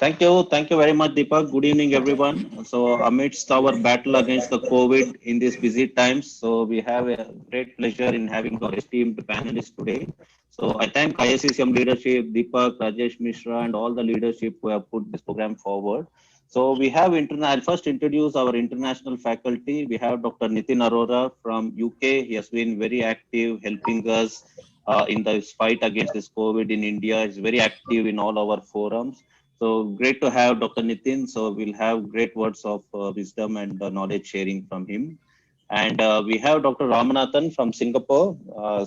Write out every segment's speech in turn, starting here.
Thank you very much, Deepak. Good evening, everyone. So, amidst our battle against the COVID in these busy times, so we have a great pleasure in having our esteemed panelists today. So, I thank ISCCM leadership, Deepak, Rajesh Mishra, and all the leadership who have put this program forward. So, we have I'll first introduce our international faculty. We have Dr. Nitin Arora from UK. He has been very active, helping us in this fight against this COVID in India. He's very active in all our forums. So great to have Dr. Nitin. So we'll have great words of wisdom and knowledge sharing from him. And we have Dr. Ramanathan from Singapore.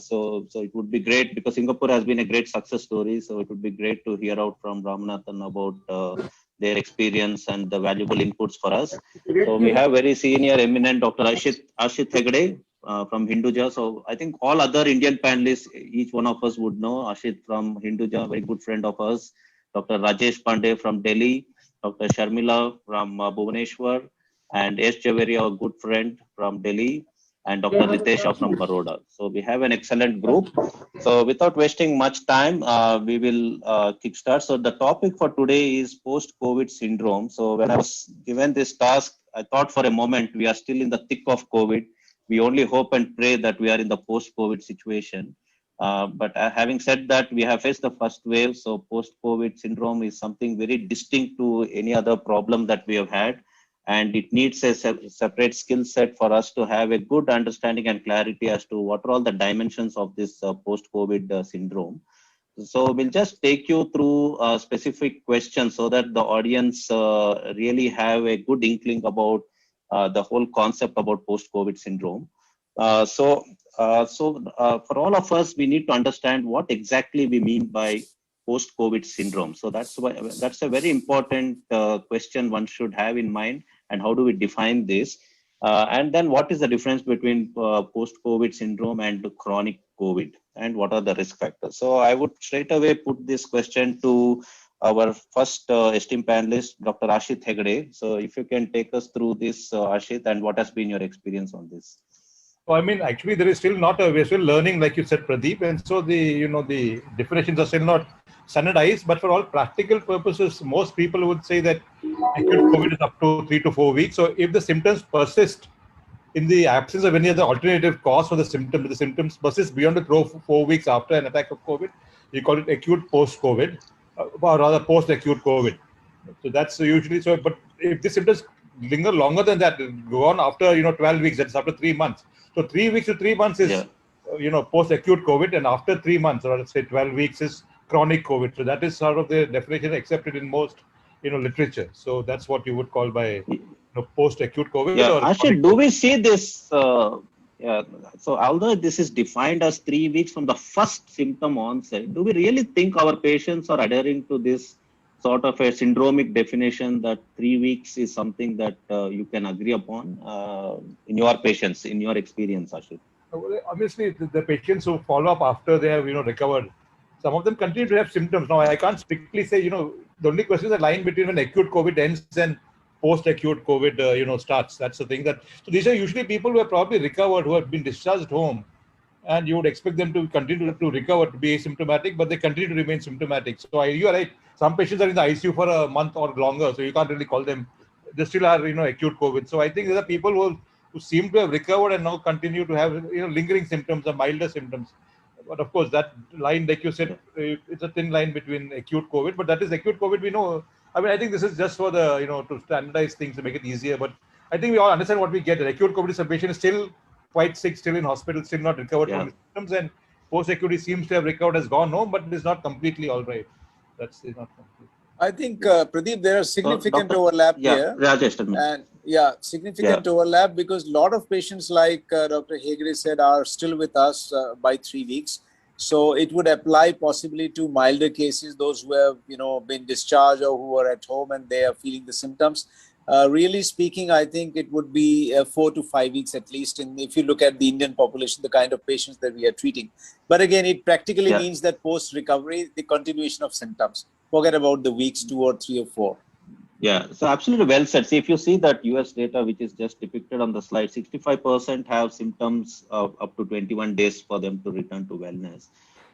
So it would be great because Singapore has been a great success story. So it would be great to hear out from Ramanathan about their experience and the valuable inputs for us. So we have very senior, eminent Dr. Ashit Hegde from Hinduja. So I think all other Indian panelists, each one of us would know Ashit from Hinduja, very good friend of us. Dr. Rajesh Pandey from Delhi, Dr. Sharmila from Bhubaneswar, and S. Javeri, our good friend from Delhi, and Dr. Ritesha from Baroda. So we have an excellent group. So without wasting much time, we will kickstart. So the topic for today is post-COVID syndrome. So when I was given this task, I thought for a moment we are still in the thick of COVID. We only hope and pray that we are in the post-COVID situation. But having said that, we have faced the first wave. So post-COVID syndrome is something very distinct to any other problem that we have had. And it needs a separate skill set for us to have a good understanding and clarity as to what are all the dimensions of this post-COVID syndrome. So we'll just take you through specific questions so that the audience really have a good inkling about the whole concept about post-COVID syndrome. So for all of us, we need to understand what exactly we mean by post-COVID syndrome. So that's a very important question one should have in mind. And how do we define this? And then what is the difference between post-COVID syndrome and chronic COVID? And what are the risk factors? So I would straight away put this question to our first esteemed panelist, Dr. Ashit Hegde. So if you can take us through this, Ashit, and what has been your experience on this? So I mean, actually, there is still not we're still learning, like you said, Pradeep, and so the definitions are still not standardized. But for all practical purposes, most people would say that acute COVID is up to 3 to 4 weeks. So if the symptoms persist in the absence of any other alternative cause for the symptoms persist beyond the 4 weeks after an attack of COVID, you call it acute post-COVID, or rather post-acute COVID. So that's usually so. But if the symptoms linger longer than that, go on after 12 weeks, that's after 3 months. So 3 weeks to 3 months is post-acute COVID, and after 3 months, or let's say 12 weeks, is chronic COVID. So that is sort of the definition accepted in most literature. So that's what you would call by post-acute COVID. Yeah, or Ashit, do we see this? Yeah. So although this is defined as 3 weeks from the first symptom onset, do we really think our patients are adhering to this sort of a syndromic definition that 3 weeks is something that you can agree upon in your patients, in your experience, Ashit? Obviously, the patients who follow up after they have recovered, some of them continue to have symptoms. Now, I can't strictly say, the only question is the line between when acute COVID ends and post-acute COVID, starts. That's the thing. So these are usually people who have probably recovered, who have been discharged home, and you would expect them to continue to recover, to be asymptomatic, but they continue to remain symptomatic. So you are right. Some patients are in the ICU for a month or longer, so you can't really call them. They still are, acute COVID. So I think there are people who seem to have recovered and now continue to have, lingering symptoms or milder symptoms. But of course, that line, like you said, it's a thin line between acute COVID. But that is acute COVID. We know. I mean, I think this is just for the, to standardize things to make it easier. But I think we all understand what we get. The acute COVID is a patient is still quite sick, still in hospital, still not recovered from the symptoms, and post-acute seems to have recovered, has gone home, but it is not completely all right. That's not complete. I think, Pradeep, there are significant overlap here. And significant overlap, because a lot of patients, like Dr. Hegde said, are still with us by 3 weeks. So it would apply possibly to milder cases, those who have, been discharged or who are at home and they are feeling the symptoms. Really speaking, I think it would be 4 to 5 weeks at least, if you look at the Indian population, the kind of patients that we are treating. But again, it practically means that post-recovery, the continuation of symptoms. Forget about the weeks 2 or 3 or 4. Yeah, so absolutely well said. See, if you see that US data, which is just depicted on the slide, 65% have symptoms up to 21 days for them to return to wellness.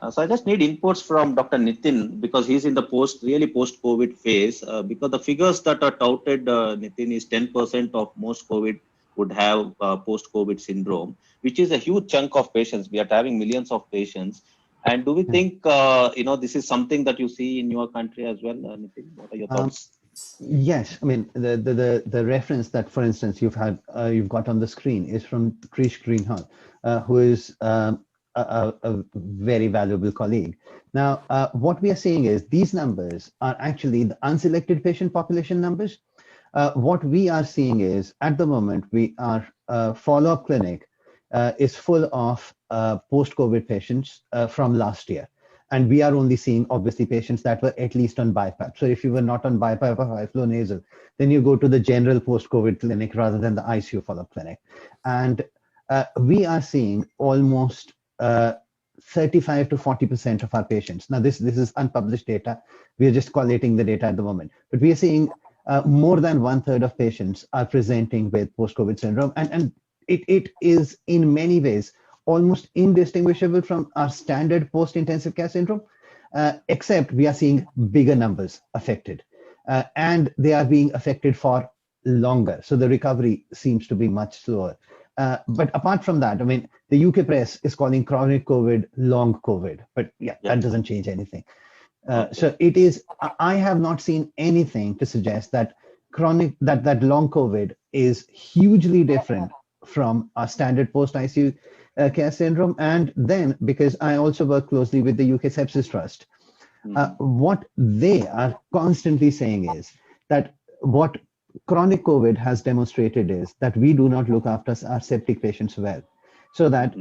So I just need inputs from Dr. Nitin because he's in the post-COVID phase. Because the figures that are touted, Nitin, is 10% of most COVID would have post-COVID syndrome, which is a huge chunk of patients. We are having millions of patients. And do we think, this is something that you see in your country as well, Nitin? What are your thoughts? Yes, I mean the reference that, for instance, you've got on the screen is from Krish Greenhall, who is a very valuable colleague. Now, what we are seeing is these numbers are actually the unselected patient population numbers. What we are seeing is at the moment our follow-up clinic is full of post-COVID patients from last year. And we are only seeing, obviously, patients that were at least on BiPAP. So if you were not on BiPAP or high-flow nasal, then you go to the general post-COVID clinic rather than the ICU follow-up clinic. And we are seeing almost 35 to 40% of our patients. Now, this is unpublished data. We are just collating the data at the moment. But we are seeing more than 1/3 of patients are presenting with post-COVID syndrome. And it is in many ways almost indistinguishable from our standard post-intensive care syndrome, except we are seeing bigger numbers affected. And they are being affected for longer. So the recovery seems to be much slower. But apart from that, I mean, the UK press is calling chronic COVID long COVID, but that doesn't change anything. So it is, I have not seen anything to suggest that that long COVID is hugely different from our standard post-ICU care syndrome. And then, because I also work closely with the UK Sepsis Trust, what they are constantly saying is that what chronic COVID has demonstrated is that we do not look after our septic patients well. So that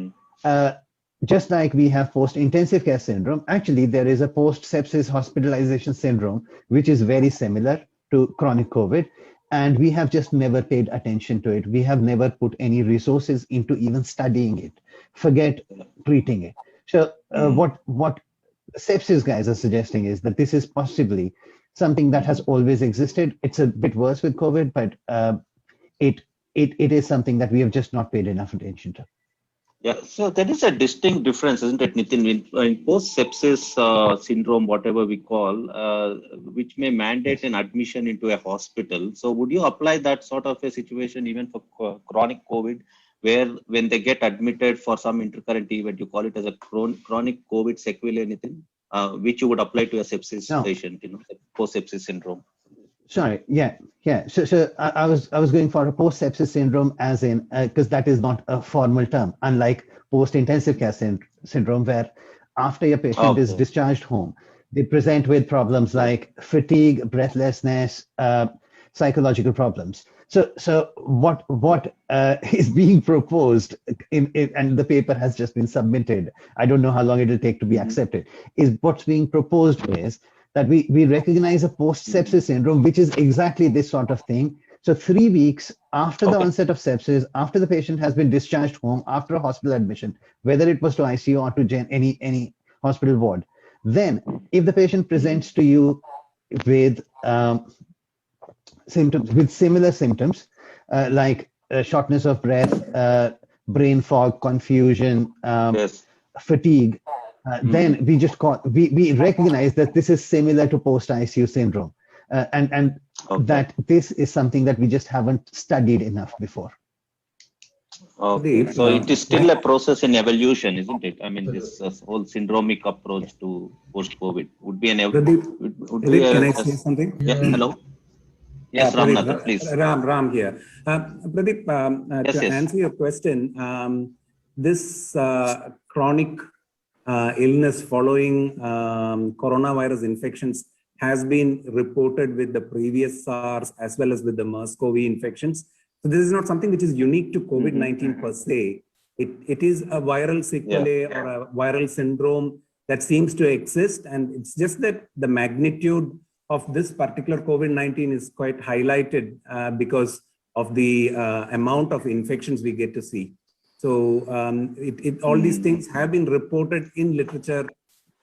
just like we have post-intensive care syndrome, actually there is a post-sepsis hospitalization syndrome, which is very similar to chronic COVID. And we have just never paid attention to it. We have never put any resources into even studying it, forget treating it. So what sepsis guys are suggesting is that this is possibly something that has always existed. It's a bit worse with COVID, but it is something that we have just not paid enough attention to. Yeah, so there is a distinct difference, isn't it, Nitin, in post-sepsis syndrome, whatever we call, which may mandate an admission into a hospital. So would you apply that sort of a situation even for chronic COVID, where when they get admitted for some intercurrent event, you call it as a chronic COVID sequelae, Nitin, which you would apply to a sepsis patient, post-sepsis syndrome? Sorry, yeah. So I was going for a post-sepsis syndrome, as in because that is not a formal term, unlike post-intensive care syndrome, where after your patient is discharged home, they present with problems like fatigue, breathlessness, psychological problems. So what is being proposed and the paper has just been submitted. I don't know how long it will take to be accepted. Is what's being proposed is that we recognize a post-sepsis syndrome, which is exactly this sort of thing. So 3 weeks after the onset of sepsis, after the patient has been discharged home, after a hospital admission, whether it was to ICU or to any hospital ward, then if the patient presents to you with symptoms, with similar symptoms, like shortness of breath, brain fog, confusion, fatigue, then we recognize that this is similar to post-ICU syndrome, and that this is something that we just haven't studied enough before. Okay, so it is still a process in evolution, isn't it? I mean, this whole syndromic approach to post-COVID would be an evolution. Can I say something? Yeah, hello. Yes, Ramnath, please. Ram here. Pradeep, to answer your question, this chronic illness following coronavirus infections has been reported with the previous SARS as well as with the MERS-CoV infections. So this is not something which is unique to COVID-19 per se. It is a viral sequelae or a viral syndrome that seems to exist, and it's just that the magnitude of this particular COVID-19 is quite highlighted because of the amount of infections we get to see. So all these things have been reported in literature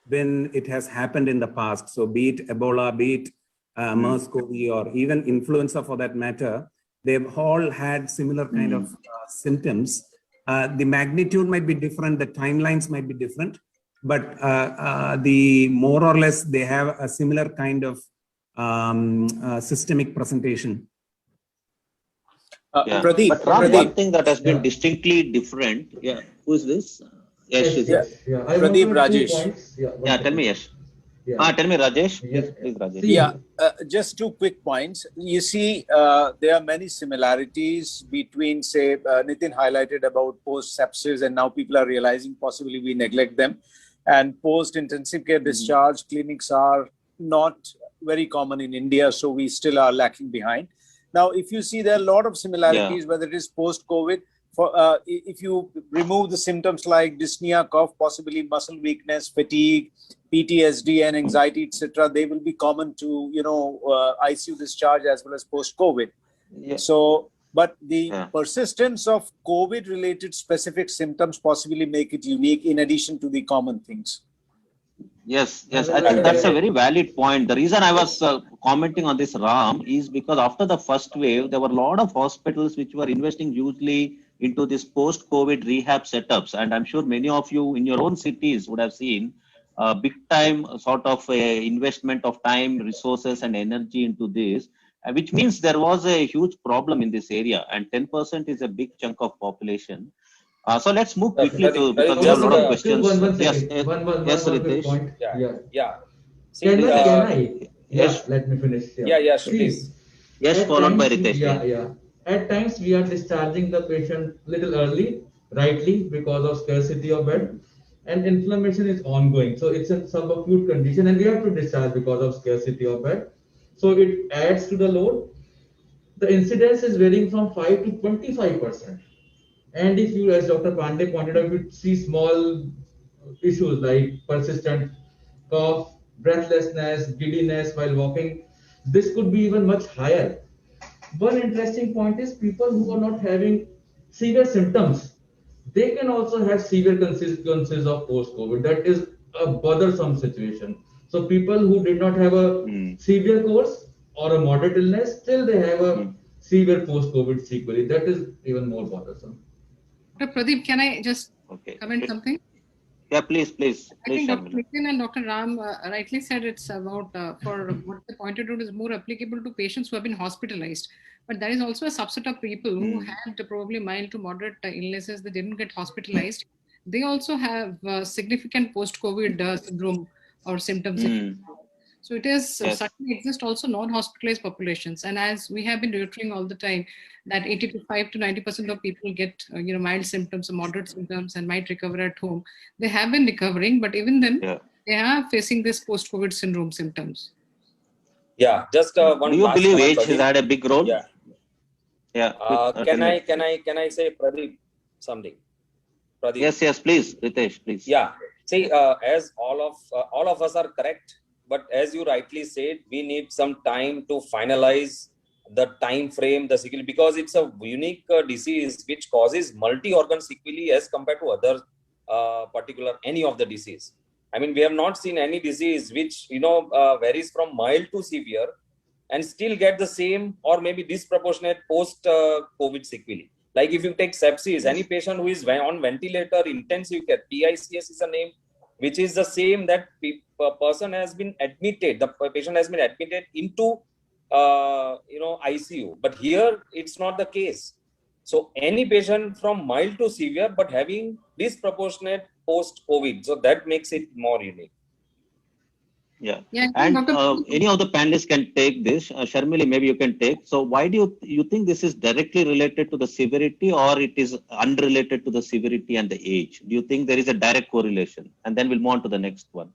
when it has happened in the past. So be it Ebola, be it MERS-CoV, or even influenza for that matter, they've all had similar kind of symptoms. The magnitude might be different, the timelines might be different, but the more or less they have a similar kind of systemic presentation. Pradeep, but Ram, one thing that has been distinctly different. Yeah, who is this? Yes. Pradeep, Rajesh. Tell me, yes. Tell me, Rajesh. Please, Rajesh. Yeah, just 2 quick points. You see, there are many similarities between, say, Nitin highlighted about post-sepsis, and now people are realizing possibly we neglect them. And post-intensive care discharge clinics are not very common in India, so we still are lacking behind. Now, if you see, there are a lot of similarities, whether it is post-COVID. If you remove the symptoms like dyspnea, cough, possibly muscle weakness, fatigue, PTSD and anxiety, etc., they will be common to, ICU discharge as well as post-COVID. So, but the persistence of COVID-related specific symptoms possibly make it unique in addition to the common things. Yes, I think that's a very valid point. The reason I was commenting on this, Ram, is because after the first wave, there were a lot of hospitals which were investing hugely into this post-COVID rehab setups. And I'm sure many of you in your own cities would have seen big time sort of investment of time, resources and energy into this, which means there was a huge problem in this area, and 10% is a big chunk of population. So let's move quickly to, because there are a lot of questions. Yes, Ritesh. Yes. Let me finish. Please. Yes, followed by Ritesh. At times we are discharging the patient little early, rightly, because of scarcity of bed, and inflammation is ongoing. So it's a subacute condition, and we have to discharge because of scarcity of bed. So it adds to the load. The incidence is varying from 5 to 25%. And if you, as Dr. Pandey pointed out, you see small issues like persistent cough, breathlessness, giddiness while walking, this could be even much higher. One interesting point is people who are not having severe symptoms, they can also have severe consequences of post-COVID. That is a bothersome situation. So people who did not have a severe course or a moderate illness, still they have a severe post-COVID sequelae. That is even more bothersome. Dr. Pradeep, can I just comment something? Yeah, please. I think Dr. Nitin and Dr. Ram rightly said it's about, for what they pointed out is more applicable to patients who have been hospitalized. But there is also a subset of people who had probably mild to moderate illnesses that didn't get hospitalized. They also have significant post-COVID syndrome or symptoms. So it is certainly exist also non-hospitalized populations. And as we have been reiterating all the time, that 85 to 90% of people get mild symptoms or moderate symptoms and might recover at home. They have been recovering, but even then they are facing this post-COVID syndrome symptoms. Yeah, just one. Do you believe age has had a big role? Yeah. Can I say, Pradeep, something? Pradeep. Yes, please, Ritesh, please. Yeah. See, as all of us are correct, but as you rightly said, we need some time to finalize the time frame, the sequelae, because it's a unique disease which causes multi-organ sequelae as compared to other any of the disease. I mean, we have not seen any disease which varies from mild to severe and still get the same or maybe disproportionate post-COVID sequelae. Like if you take sepsis, any patient who is on ventilator, intensive care, PICS is a name, which is the same that person has been admitted, the patient has been admitted into ICU, but here it's not the case. So any patient from mild to severe but having disproportionate post-COVID, so that makes it more unique. Yeah. And any of the panelists can take this. Sharmili, maybe you can take. So why do you think this is directly related to the severity, or it is unrelated to the severity and the age? Do you think there is a direct correlation? And then we'll move on to the next one.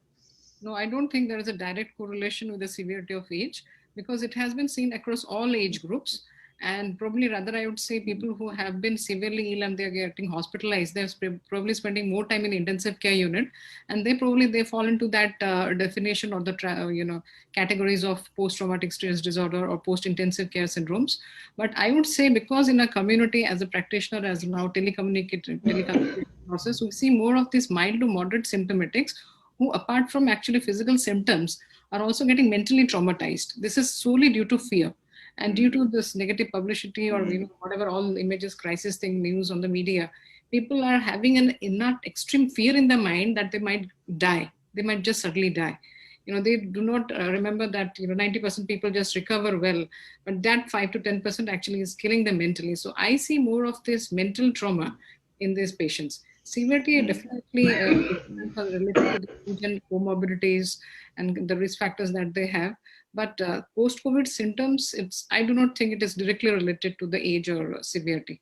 No, I don't think there is a direct correlation with the severity of age, because it has been seen across all age groups. And probably rather, I would say people who have been severely ill and they're getting hospitalized, they're probably spending more time in intensive care unit, and they fall into that definition or the categories of post-traumatic stress disorder or post-intensive care syndromes. But I would say, because in a community, as a practitioner, as now telecommunication process, we see more of these mild to moderate symptomatics who, apart from actually physical symptoms, are also getting mentally traumatized. This is solely due to fear. And due to this negative publicity or whatever, all images, crisis thing, news on the media, people are having an innate extreme fear in their mind that they might die. They might just suddenly die. They do not remember that 90% people just recover well, but that 5 to 10% actually is killing them mentally. So I see more of this mental trauma in these patients. Severity definitely related to the age and comorbidities and the risk factors that they have. But post-COVID symptoms, I do not think it is directly related to the age or severity.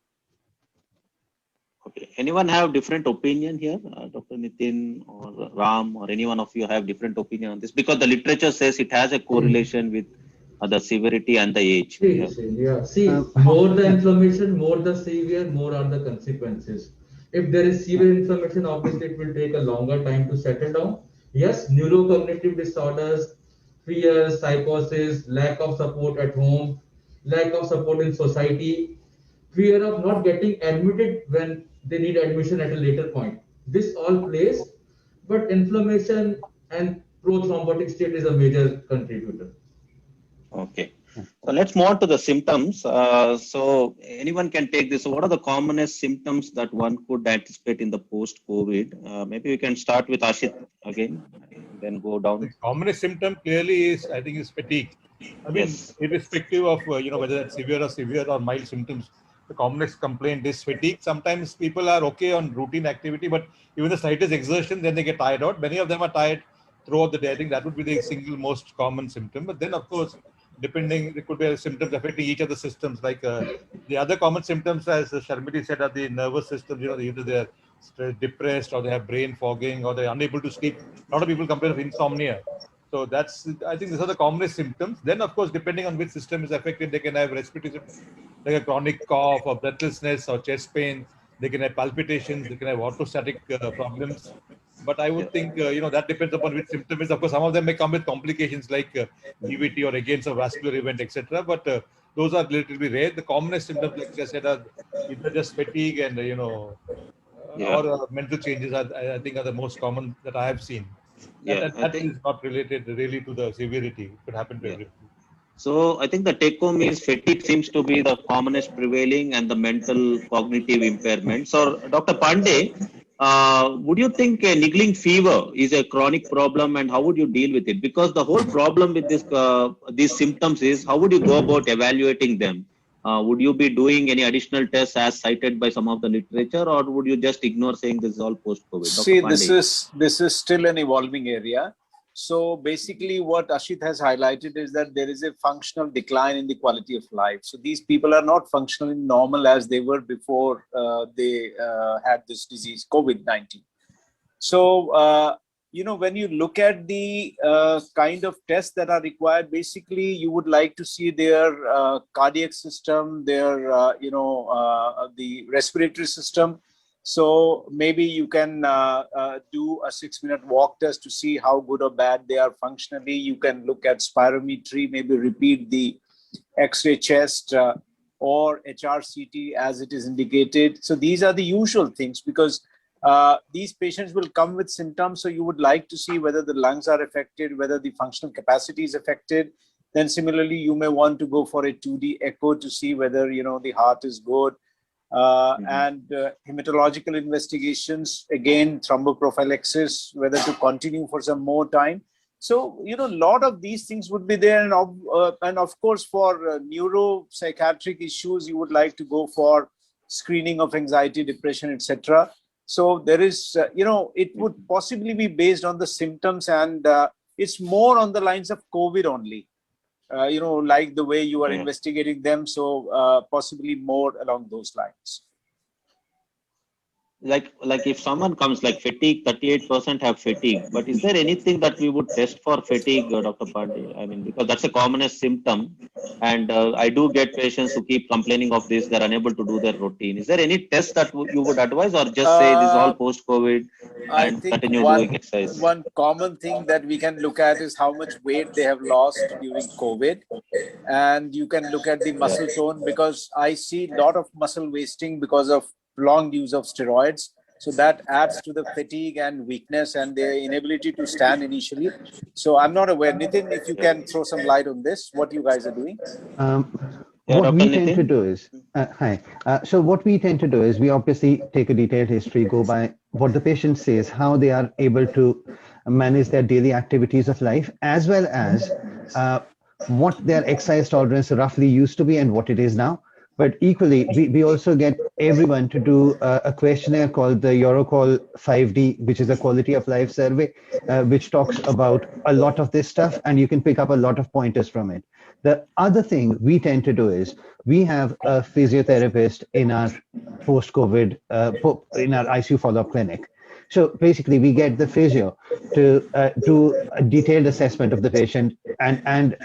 Okay. Anyone have different opinion here? Dr. Nitin or Ram or any one of you have different opinion on this? Because the literature says it has a correlation with the severity and the age. See, more the inflammation, more the severe, more are the consequences. If there is severe inflammation, obviously it will take a longer time to settle down. Yes, neurocognitive disorders, fear, psychosis, lack of support at home, lack of support in society, fear of not getting admitted when they need admission at a later point. This all plays, but inflammation and prothrombotic state is a major contributor. Okay. So let's move on to the symptoms. So anyone can take this. So what are the commonest symptoms that one could anticipate in the post-COVID? Maybe we can start with Ashit again, and then go down. The commonest symptom clearly is, I think, is fatigue. I mean, irrespective of whether it's severe or mild symptoms, the commonest complaint is fatigue. Sometimes people are okay on routine activity, but even the slightest exertion, then they get tired out. Many of them are tired throughout the day. I think that would be the single most common symptom. But then, of course, depending, it could be symptoms affecting each of the systems. Like the other common symptoms, as Sharmiti said, are the nervous system. Either they're depressed, or they have brain fogging, or they're unable to sleep. A lot of people complain of insomnia. So I think these are the commonest symptoms. Then, of course, depending on which system is affected, they can have respiratory symptoms, like a chronic cough or breathlessness or chest pain. They can have palpitations. They can have orthostatic problems. But I would think, that depends upon which symptom is. Of course, some of them may come with complications like EVT or against a vascular event, etc. But those are relatively rare. The commonest symptoms, like I said, are either just fatigue and, or mental changes, I think, are the most common that I have seen. That is not related really to the severity. It could happen to everyone. So I think the take home is fatigue seems to be the commonest prevailing and the mental cognitive impairment. So Dr. Pandey, would you think a niggling fever is a chronic problem, and how would you deal with it? Because the whole problem with these symptoms is how would you go about evaluating them? Would you be doing any additional tests as cited by some of the literature, or would you just ignore saying this is all post-COVID? See, this is still an evolving area. So basically what Ashit has highlighted is that there is a functional decline in the quality of life. So these people are not functionally normal as they were before they had this disease, COVID-19. So, when you look at the kind of tests that are required, basically you would like to see their cardiac system, their, the respiratory system. So maybe you can do a 6-minute walk test to see how good or bad they are functionally. You can look at spirometry, maybe repeat the X-ray chest or HRCT as it is indicated. So these are the usual things, because these patients will come with symptoms. So you would like to see whether the lungs are affected, whether the functional capacity is affected. Then similarly, you may want to go for a 2D echo to see whether, the heart is good. And hematological investigations, again, thromboprophylaxis, whether to continue for some more time. So, a lot of these things would be there. And of course, for neuropsychiatric issues, you would like to go for screening of anxiety, depression, etc. So there is, it would possibly be based on the symptoms, and it's more on the lines of COVID only. Like the way you are investigating them. So possibly more along those lines. Like if someone comes like fatigue, 38% have fatigue, but is there anything that we would test for fatigue, Dr. Pandey? I mean, because that's a commonest symptom, and I do get patients who keep complaining of this, they're unable to do their routine. Is there any test that you would advise, or just say this is all post-COVID and continue doing exercise? One common thing that we can look at is how much weight they have lost during COVID. And you can look at the muscle tone, because I see a lot of muscle wasting because of prolonged use of steroids. So that adds to the fatigue and weakness and their inability to stand initially. So I'm not aware. Nitin, if you can throw some light on this, what you guys are doing? What we tend to do is, so what we tend to do is we obviously take a detailed history, go by what the patient says, how they are able to manage their daily activities of life, as well as what their exercise tolerance roughly used to be and what it is now. But equally, we also get everyone to do a questionnaire called the Eurocall 5D, which is a quality of life survey, which talks about a lot of this stuff, and you can pick up a lot of pointers from it. The other thing we tend to do is we have a physiotherapist in our post-COVID, in our ICU follow-up clinic. So basically, we get the physio to do a detailed assessment of the patient, and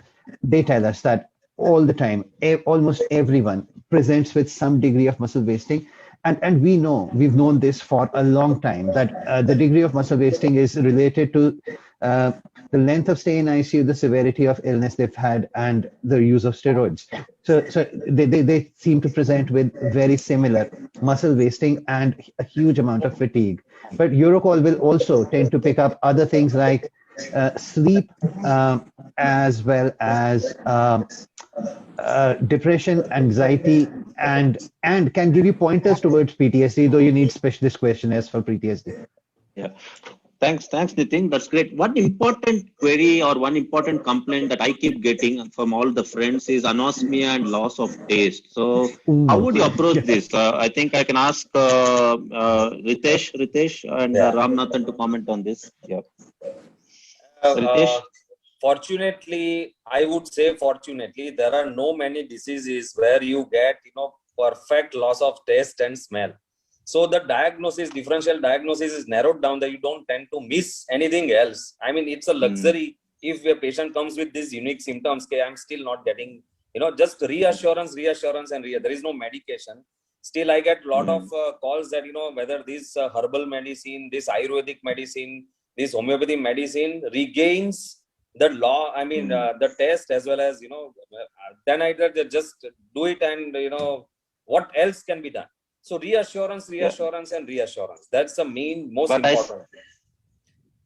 they tell us that all the time, almost everyone presents with some degree of muscle wasting. And we've known this for a long time, that the degree of muscle wasting is related to the length of stay in ICU, the severity of illness they've had, and the use of steroids. So they seem to present with very similar muscle wasting and a huge amount of fatigue. But Eurocall will also tend to pick up other things like sleep, as well as depression, anxiety, and can give you pointers towards PTSD, though you need specialist questionnaires for PTSD. Yeah. Thanks, Nitin. That's great. One important query or one important complaint that I keep getting from all the friends is anosmia and loss of taste. So, how would you approach this? I think I can ask Ritesh and Ramnathan to comment on this. Yeah. Fortunately, I would say fortunately, there are no many diseases where you get, perfect loss of taste and smell. So the differential diagnosis is narrowed down that you don't tend to miss anything else. I mean, it's a luxury if a patient comes with these unique symptoms. Okay, I'm still not getting, just reassurance, there is no medication. Still, I get a lot of calls that, whether this herbal medicine, this Ayurvedic medicine, this homeopathy medicine regains the the test as well as, then either they just do it and, what else can be done? So reassurance, and reassurance. That's the most important.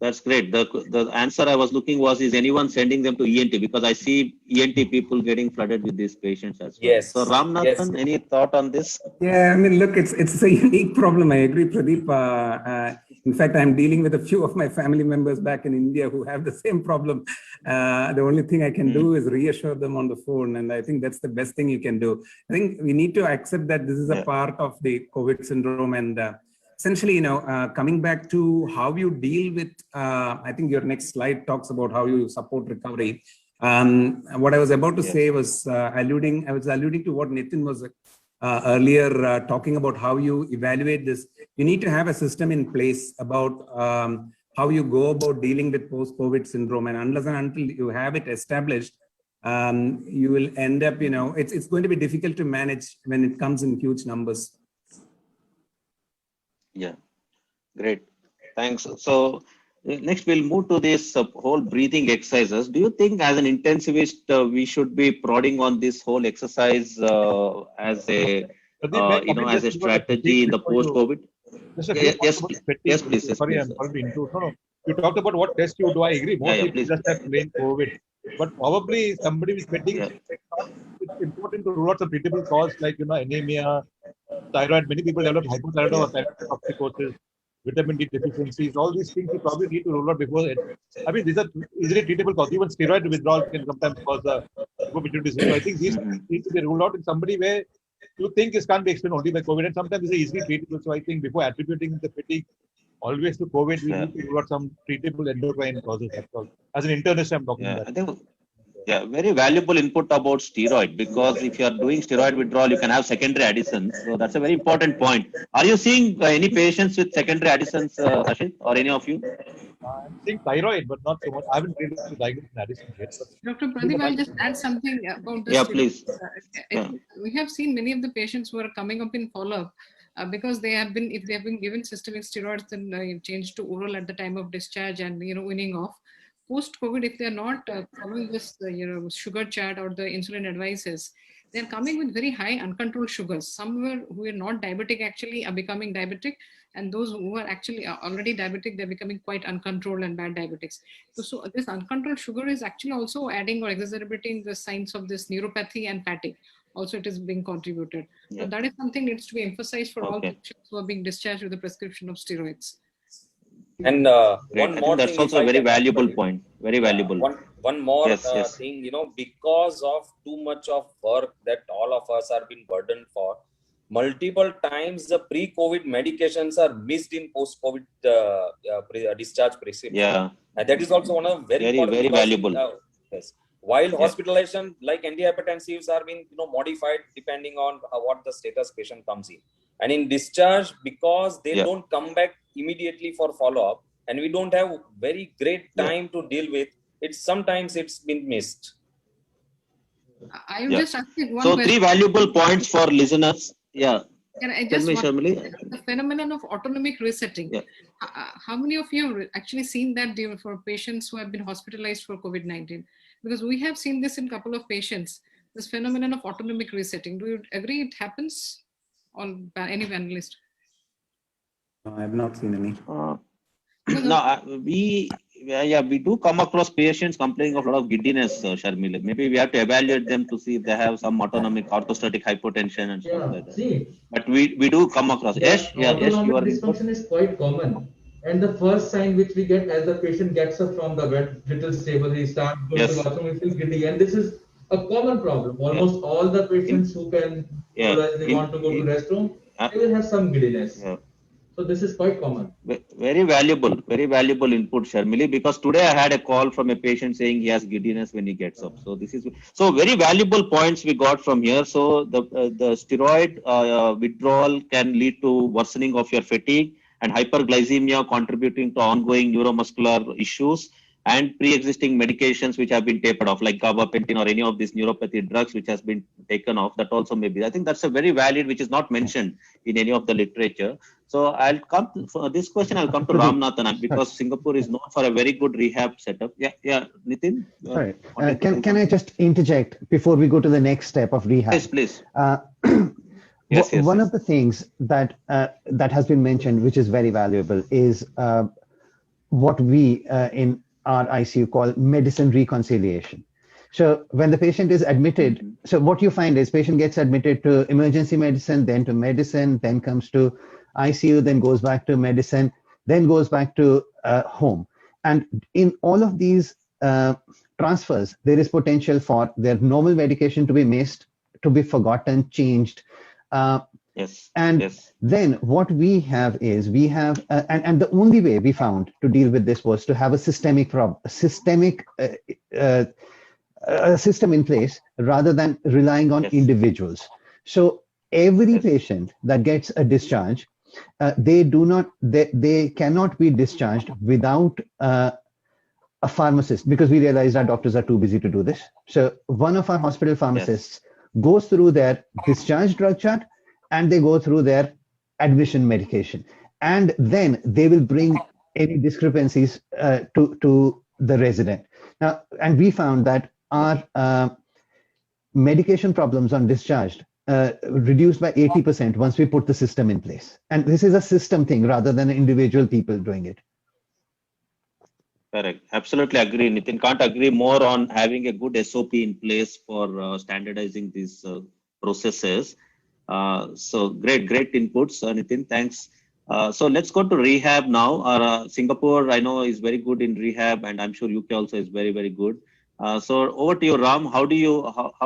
That's great. The answer I was looking was, is anyone sending them to ENT? Because I see ENT people getting flooded with these patients as well. Yes. So Ramnathan, any thought on this? Yeah, I mean, look, it's a unique problem. I agree, Pradeep. In fact, I'm dealing with a few of my family members back in India who have the same problem. The only thing I can do is reassure them on the phone. And I think that's the best thing you can do. I think we need to accept that this is a part of the COVID syndrome. And essentially, coming back to how you deal with, I think your next slide talks about how you support recovery. What I was about to say was alluding to what Nitin was earlier talking about, how you evaluate this. You need to have a system in place about how you go about dealing with post-COVID syndrome. And unless and until you have it established, you will end up, it's going to be difficult to manage when it comes in huge numbers. Yeah, great. Thanks. So next we'll move to this whole breathing exercises. Do you think as an intensivist, we should be prodding on this whole exercise as a, as a strategy in the post-COVID? Yes, please. Sorry, I'm sorry to interrupt. No. You talked about what test you do. I agree. Most people just have plain COVID. But probably somebody with fatigue, it's important to rule out some treatable cause like, anemia, thyroid. Many people develop hypothyroid or thyrotoxicosis, vitamin D deficiencies. All these things you probably need to rule out before it. I mean, these are easily treatable causes. Even steroid withdrawal can sometimes cause hypopituitarism. So I think these need to be ruled out in somebody where you think this can't be explained only by COVID, and sometimes it's easily treatable. So I think before attributing the fatigue always to COVID, we need to rule out some treatable endocrine causes. That's all. As an internist, I'm talking about. I think, very valuable input about steroid, because if you are doing steroid withdrawal, you can have secondary Addison's. So that's a very important point. Are you seeing any patients with secondary Addison's, Ashit, or any of you? I'm seeing thyroid, but not so much. I haven't really diagnosed Addison's yet. Dr. Pradeep, I'll just add something about this. Yeah, please. We have seen many of the patients who are coming up in follow-up because if they have been given systemic steroids, then changed to oral at the time of discharge and weaning off. Post-COVID, if they're not following this sugar chart or the insulin advices, they're coming with very high uncontrolled sugars. Some who are not diabetic actually are becoming diabetic, and those who are actually already diabetic, they're becoming quite uncontrolled and bad diabetics. So this uncontrolled sugar is actually also adding or exacerbating the signs of this neuropathy and fatigue. also it is being contributed. So that is something needs to be emphasized for all patients who are being discharged with the prescription of steroids. And one more that's thing, also a very valuable point. Very valuable. One more thing, you know, because of too much of work that all of us are being burdened for, multiple times the pre-COVID medications are missed in post-COVID discharge prescription. Yeah. And that is also one of very valuable. Yes. While hospitalization like antihypertensives are being, you know, modified depending on what the status patient comes in. And in discharge, because they don't come back immediately for follow-up, and we don't have very great time to deal with it, sometimes it's been missed. I am just asking one question. 3 valuable points for listeners. Yeah. Can I just the phenomenon of autonomic resetting? How many of you have actually seen that for patients who have been hospitalized for COVID-19? Because we have seen this in a couple of patients, this phenomenon of autonomic resetting. Do you agree it happens on any panelist? No, I have not seen any. We do come across patients complaining of a lot of giddiness, Sharmila. Maybe we have to evaluate them to see if they have some autonomic orthostatic hypotension and stuff like that. But we do come across. Autonomic dysfunction is quite common. And the first sign which we get as the patient gets up from the bed, little stable, he starts going to the bathroom, he feels giddy. And this is a common problem. Almost all the patients who can they want to go to the restroom, they will have some giddiness. So this is quite common. Very valuable input, Sharmili, because today I had a call from a patient saying he has giddiness when he gets up. So this is very valuable points we got from here. So the steroid withdrawal can lead to worsening of your fatigue and hyperglycemia, contributing to ongoing neuromuscular issues and pre-existing medications which have been tapered off, like gabapentin or any of these neuropathy drugs which has been taken off. That also may be. I think that's a very valid, which is not mentioned in any of the literature. So I'll come for this question. I'll come to Ramnathan because Singapore is known for a very good rehab setup. Nitin. Sorry. Can I just interject before we go to the next step of rehab? Yes, please. One of the things that has been mentioned, which is very valuable, is what we in our ICU call medicine reconciliation. So when the patient is admitted, so what you find is patient gets admitted to emergency medicine, then to medicine, then comes to ICU, then goes back to medicine, then goes back to home. And in all of these transfers, there is potential for their normal medication to be missed, to be forgotten, changed. Then what we have is and the only way we found to deal with this was to have a system in place rather than relying on individuals. So every patient that gets a discharge, they cannot be discharged without a pharmacist, because we realized our doctors are too busy to do this. So one of our hospital pharmacists goes through their discharge drug chart and they go through their admission medication, and then they will bring any discrepancies to the resident. Now, and we found that our medication problems on discharge reduced by 80% once we put the system in place. And this is a system thing rather than individual people doing it. Correct. Absolutely agree. Nitin, can't agree more on having a good SOP in place for standardizing these processes. So great inputs, Nitin. Thanks. So let's go to rehab now. Singapore, I know, is very good in rehab, and I'm sure UK also is very, very good. So over to you, Ram. How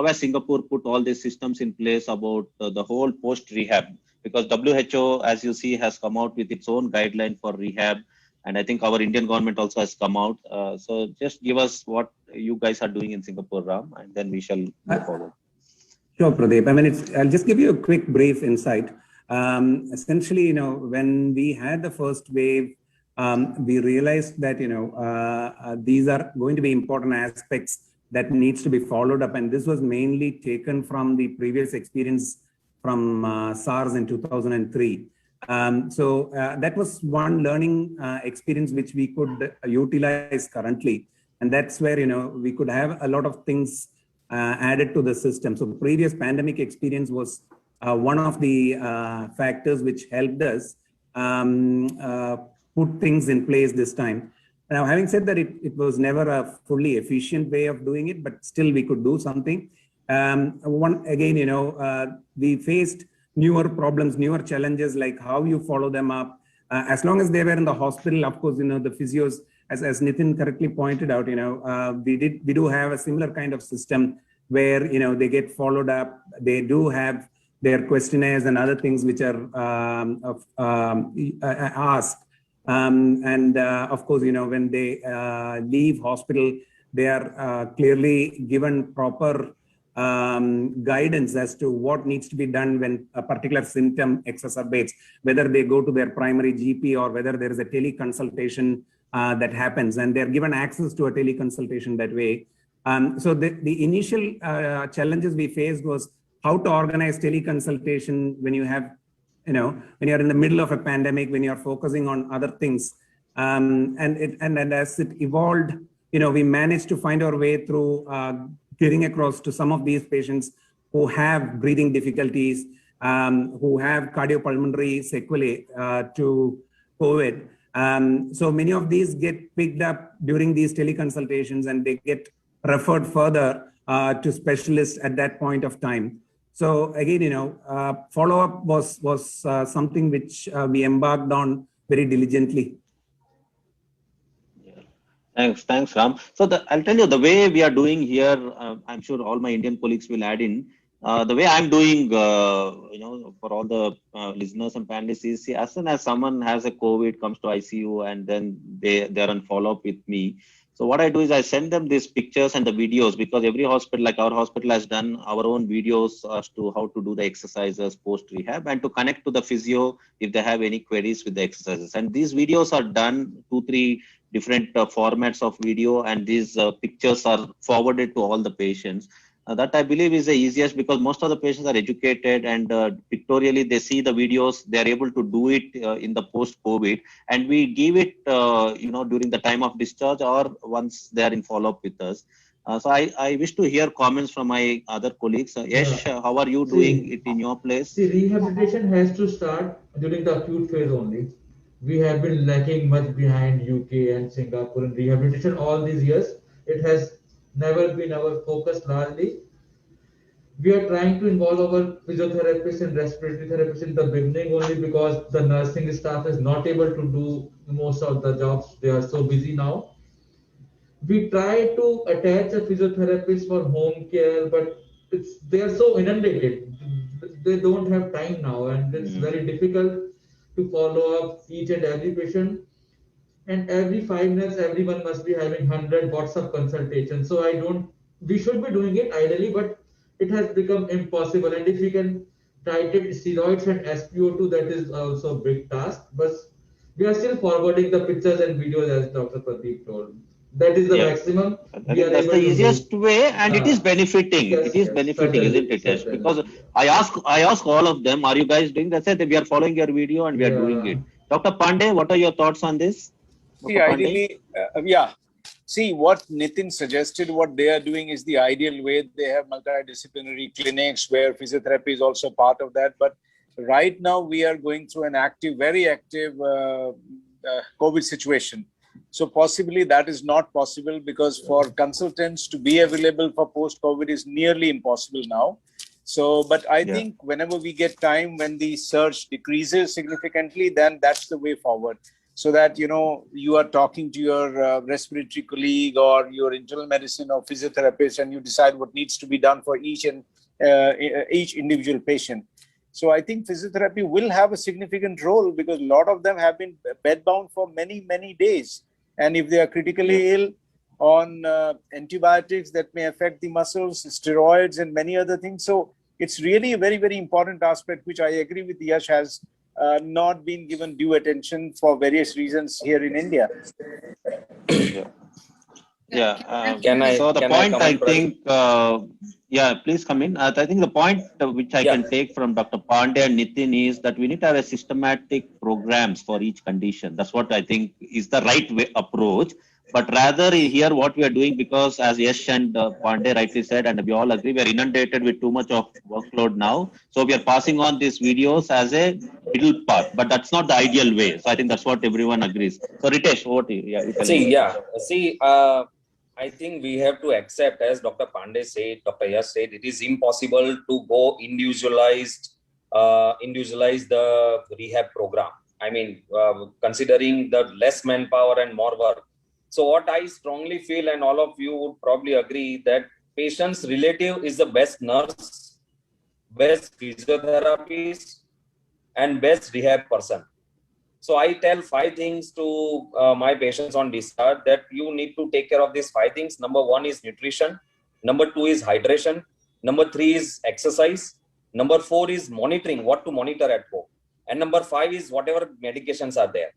has Singapore put all these systems in place about the whole post-rehab? Because WHO, as you see, has come out with its own guideline for rehab. And I think our Indian government also has come out. So just give us what you guys are doing in Singapore, Ram, and then we shall move forward. Sure, Pradeep. I mean, I'll just give you a quick brief insight. Essentially, when we had the first wave, we realized that, these are going to be important aspects that needs to be followed up. And this was mainly taken from the previous experience from SARS in 2003. So that was one learning experience which we could utilize currently. And that's where, we could have a lot of things added to the system. So previous pandemic experience was one of the factors which helped us put things in place this time. Now, having said that, it was never a fully efficient way of doing it, but still we could do something. One again, we faced newer problems, newer challenges, like how you follow them up. As long as they were in the hospital, of course, the physios, as Nitin correctly pointed out, we do have a similar kind of system where, they get followed up. They do have their questionnaires and other things which are asked. Of course, when they leave hospital, they are clearly given proper guidance as to what needs to be done when a particular symptom exacerbates, whether they go to their primary GP or whether there is a teleconsultation that happens, and they're given access to a teleconsultation that way. So the initial challenges we faced was how to organize teleconsultation when you have, when you're in the middle of a pandemic, when you're focusing on other things. And as it evolved, we managed to find our way through getting across to some of these patients who have breathing difficulties, who have cardiopulmonary sequelae to COVID. So many of these get picked up during these teleconsultations, and they get referred further to specialists at that point of time. So again, follow-up was something which we embarked on very diligently. Thanks, Ram. So I'll tell you the way we are doing here. I'm sure all my Indian colleagues will add in. The way I'm doing, for all the listeners and panelists is, as soon as someone has a COVID, comes to ICU, and then they're on follow-up with me. So what I do is I send them these pictures and the videos, because every hospital, like our hospital, has done our own videos as to how to do the exercises post-rehab, and to connect to the physio if they have any queries with the exercises. And these videos are done 2-3 different formats of video, and these pictures are forwarded to all the patients. That I believe is the easiest, because most of the patients are educated, and pictorially they see the videos, they are able to do it in the post-COVID, and we give it during the time of discharge or once they are in follow-up with us. So I wish to hear comments from my other colleagues. Yesh, how are you doing it in your place? See, rehabilitation has to start during the acute phase only. We have been lacking much behind UK and Singapore in rehabilitation all these years. It has never been our focus largely. We are trying to involve our physiotherapists and respiratory therapists in the beginning only because the nursing staff is not able to do most of the jobs. They are so busy now. We try to attach a physiotherapist for home care, but they are so inundated. They don't have time now, and it's very difficult to follow up each and every patient. And every 5 minutes, everyone must be having 100 WhatsApp consultations. So we should be doing it ideally, but it has become impossible. And if we can titrate steroids and SpO2, that is also a big task. But we are still forwarding the pictures and videos, as Dr. Pradeep told. That is the maximum. That's the easiest way, and it is benefiting. Yes, it is benefiting, isn't it? Yes, because I ask all of them, are you guys doing that? Said we are following your video and we are doing it. Dr. Pandey, what are your thoughts on this? See, ideally, See, what Nitin suggested, what they are doing is the ideal way. They have multidisciplinary clinics where physiotherapy is also part of that. But right now, we are going through an very active COVID situation. So possibly that is not possible, because for consultants to be available for post-COVID is nearly impossible now. So, but I think whenever we get time, when the surge decreases significantly, then that's the way forward. So that, you are talking to your respiratory colleague or your internal medicine or physiotherapist, and you decide what needs to be done for each individual patient. So I think physiotherapy will have a significant role, because a lot of them have been bedbound for many, many days. And if they are critically ill on antibiotics that may affect the muscles, steroids, and many other things. So it's really a very, very important aspect, which I agree with Yash has not been given due attention for various reasons here in India. Please come in. I think the point which I can take from Dr. Pandey and Nitin is that we need to have a systematic programs for each condition. That's what I think is the right approach. But rather here what we are doing, because as Yash and Pandey rightly said, and we all agree, we are inundated with too much of workload now. So we are passing on these videos as a middle part, but that's not the ideal way. So I think that's what everyone agrees. So Ritesh, over to you. I I think we have to accept, as Dr. Pandey said, Dr. Yash said, it is impossible to go individualize the rehab program. I mean, considering the less manpower and more work. So what I strongly feel, and all of you would probably agree, that patient's relative is the best nurse, best physiotherapist, and best rehab person. So I tell 5 things to my patients on discharge, that you need to take care of these 5 things. Number 1 is nutrition. Number 2 is hydration. Number 3 is exercise. Number 4 is monitoring, what to monitor at home. And number 5 is whatever medications are there.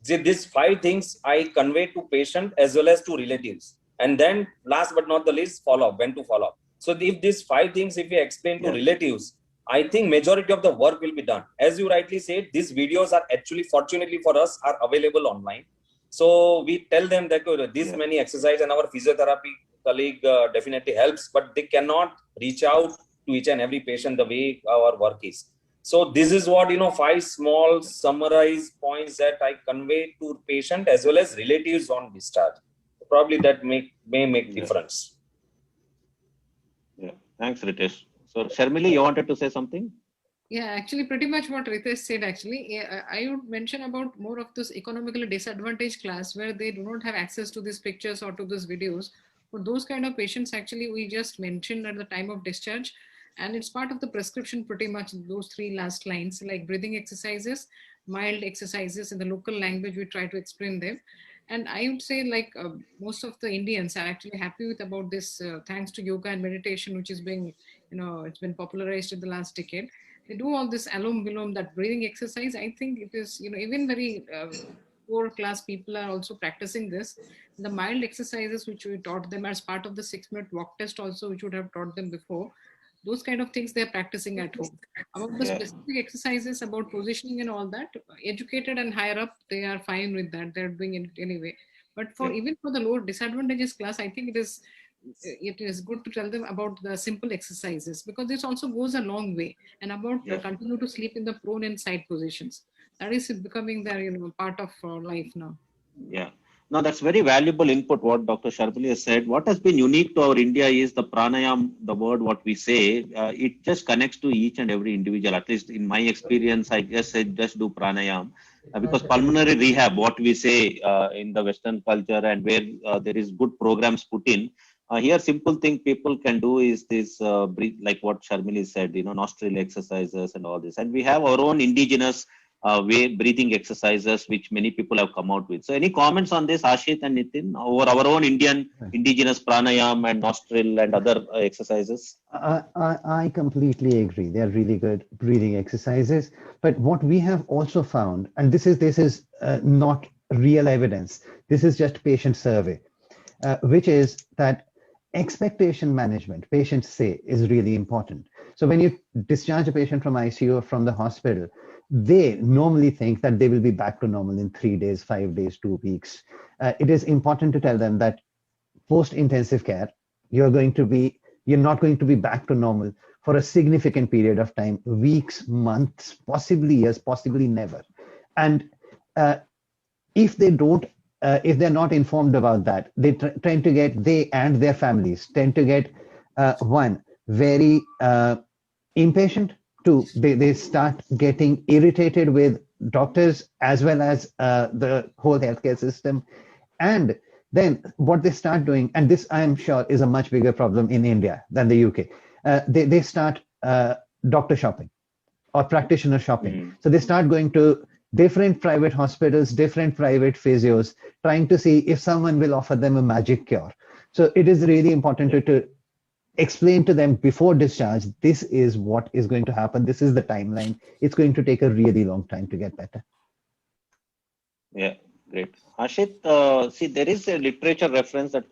See, these 5 things I convey to patient as well as to relatives. And then last but not the least, follow up, when to follow up. So if these 5 things, if we explain to relatives, I think majority of the work will be done. As you rightly said, these videos are actually, fortunately for us, are available online. So we tell them that these many exercise, and our physiotherapy colleague definitely helps, but they cannot reach out to each and every patient the way our work is. So this is what, 5 small summarized points that I convey to patient as well as relatives on discharge. Probably that may make difference. Yeah, thanks, Ritesh. So, Sharmili, you wanted to say something? Yeah, actually, pretty much what Ritesh said, actually. I would mention about more of this economically disadvantaged class where they do not have access to these pictures or to these videos. For those kind of patients, actually, we just mentioned at the time of discharge, and it's part of the prescription, pretty much those 3 last lines, like breathing exercises, mild exercises in the local language, we try to explain them. And I would say, like, most of the Indians are actually happy with about this, thanks to yoga and meditation, which is being, it's been popularized in the last decade. They do all this alom vilom, that breathing exercise. I think it is, even very poor class people are also practicing this. The mild exercises, which we taught them as part of the 6-minute walk test also, which would have taught them before. Those kind of things they're practicing at home. About the specific exercises, about positioning and all that, educated and higher up, they are fine with that. They're doing it anyway. But for even for the lower disadvantageous class, I think it is good to tell them about the simple exercises, because this also goes a long way. And about continue to sleep in the prone and side positions. That is becoming their part of life now. Yeah. Now, that's very valuable input, what Dr. Sharmili has said. What has been unique to our India is the pranayam, the word what we say, it just connects to each and every individual. At least in my experience, I just said just do pranayam. Because pulmonary rehab, what we say in the Western culture, and where there is good programs put in, here simple thing people can do is this, breathe, like what Sharmili said, nostril exercises and all this. And we have our own indigenous way breathing exercises which many people have come out with. So any comments on this, Ashit and Nitin, over our own indigenous pranayam and nostril and other exercises? I completely agree. They are really good breathing exercises. But what we have also found, and this is not real evidence, this is just patient survey, which is that expectation management, patients say, is really important. So when you discharge a patient from ICU or from the hospital, they normally think that they will be back to normal in 3 days, 5 days, 2 weeks. It is important to tell them that post-intensive care, you're not going to be back to normal for a significant period of time, weeks, months, possibly years, possibly never. And if they're not informed about that, they and their families tend to get one, very impatient. 2, they start getting irritated with doctors as well as the whole healthcare system. And then what they start doing, and this I am sure is a much bigger problem in India than the UK, they start doctor shopping or practitioner shopping. So they start going to different private hospitals, different private physios, trying to see if someone will offer them a magic cure. So it is really important to explain to them before discharge, this is what is going to happen. This is the timeline. It's going to take a really long time to get better. Yeah, great. Ashit, see, there is a literature reference that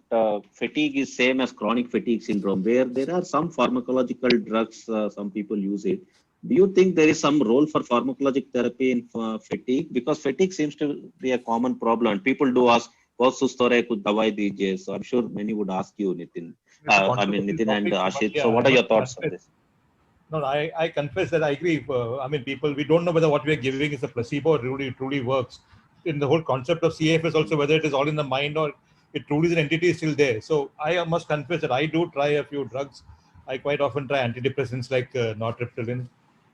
fatigue is same as chronic fatigue syndrome, where there are some pharmacological drugs, some people use it. Do you think there is some role for pharmacologic therapy in fatigue? Because fatigue seems to be a common problem. And people do ask, बहुत सुस्त हो रहे कुछ दवाई दीजिए. So I'm sure many would ask you, Nitin. Nitin and Ashit. Yeah, so what are your thoughts on this? No, I confess that I agree. People, we don't know whether what we are giving is a placebo or truly works. In the whole concept of CAFS also, whether it is all in the mind or it truly is an entity is still there. So I must confess that I do try a few drugs. I quite often try antidepressants like nortriptyline.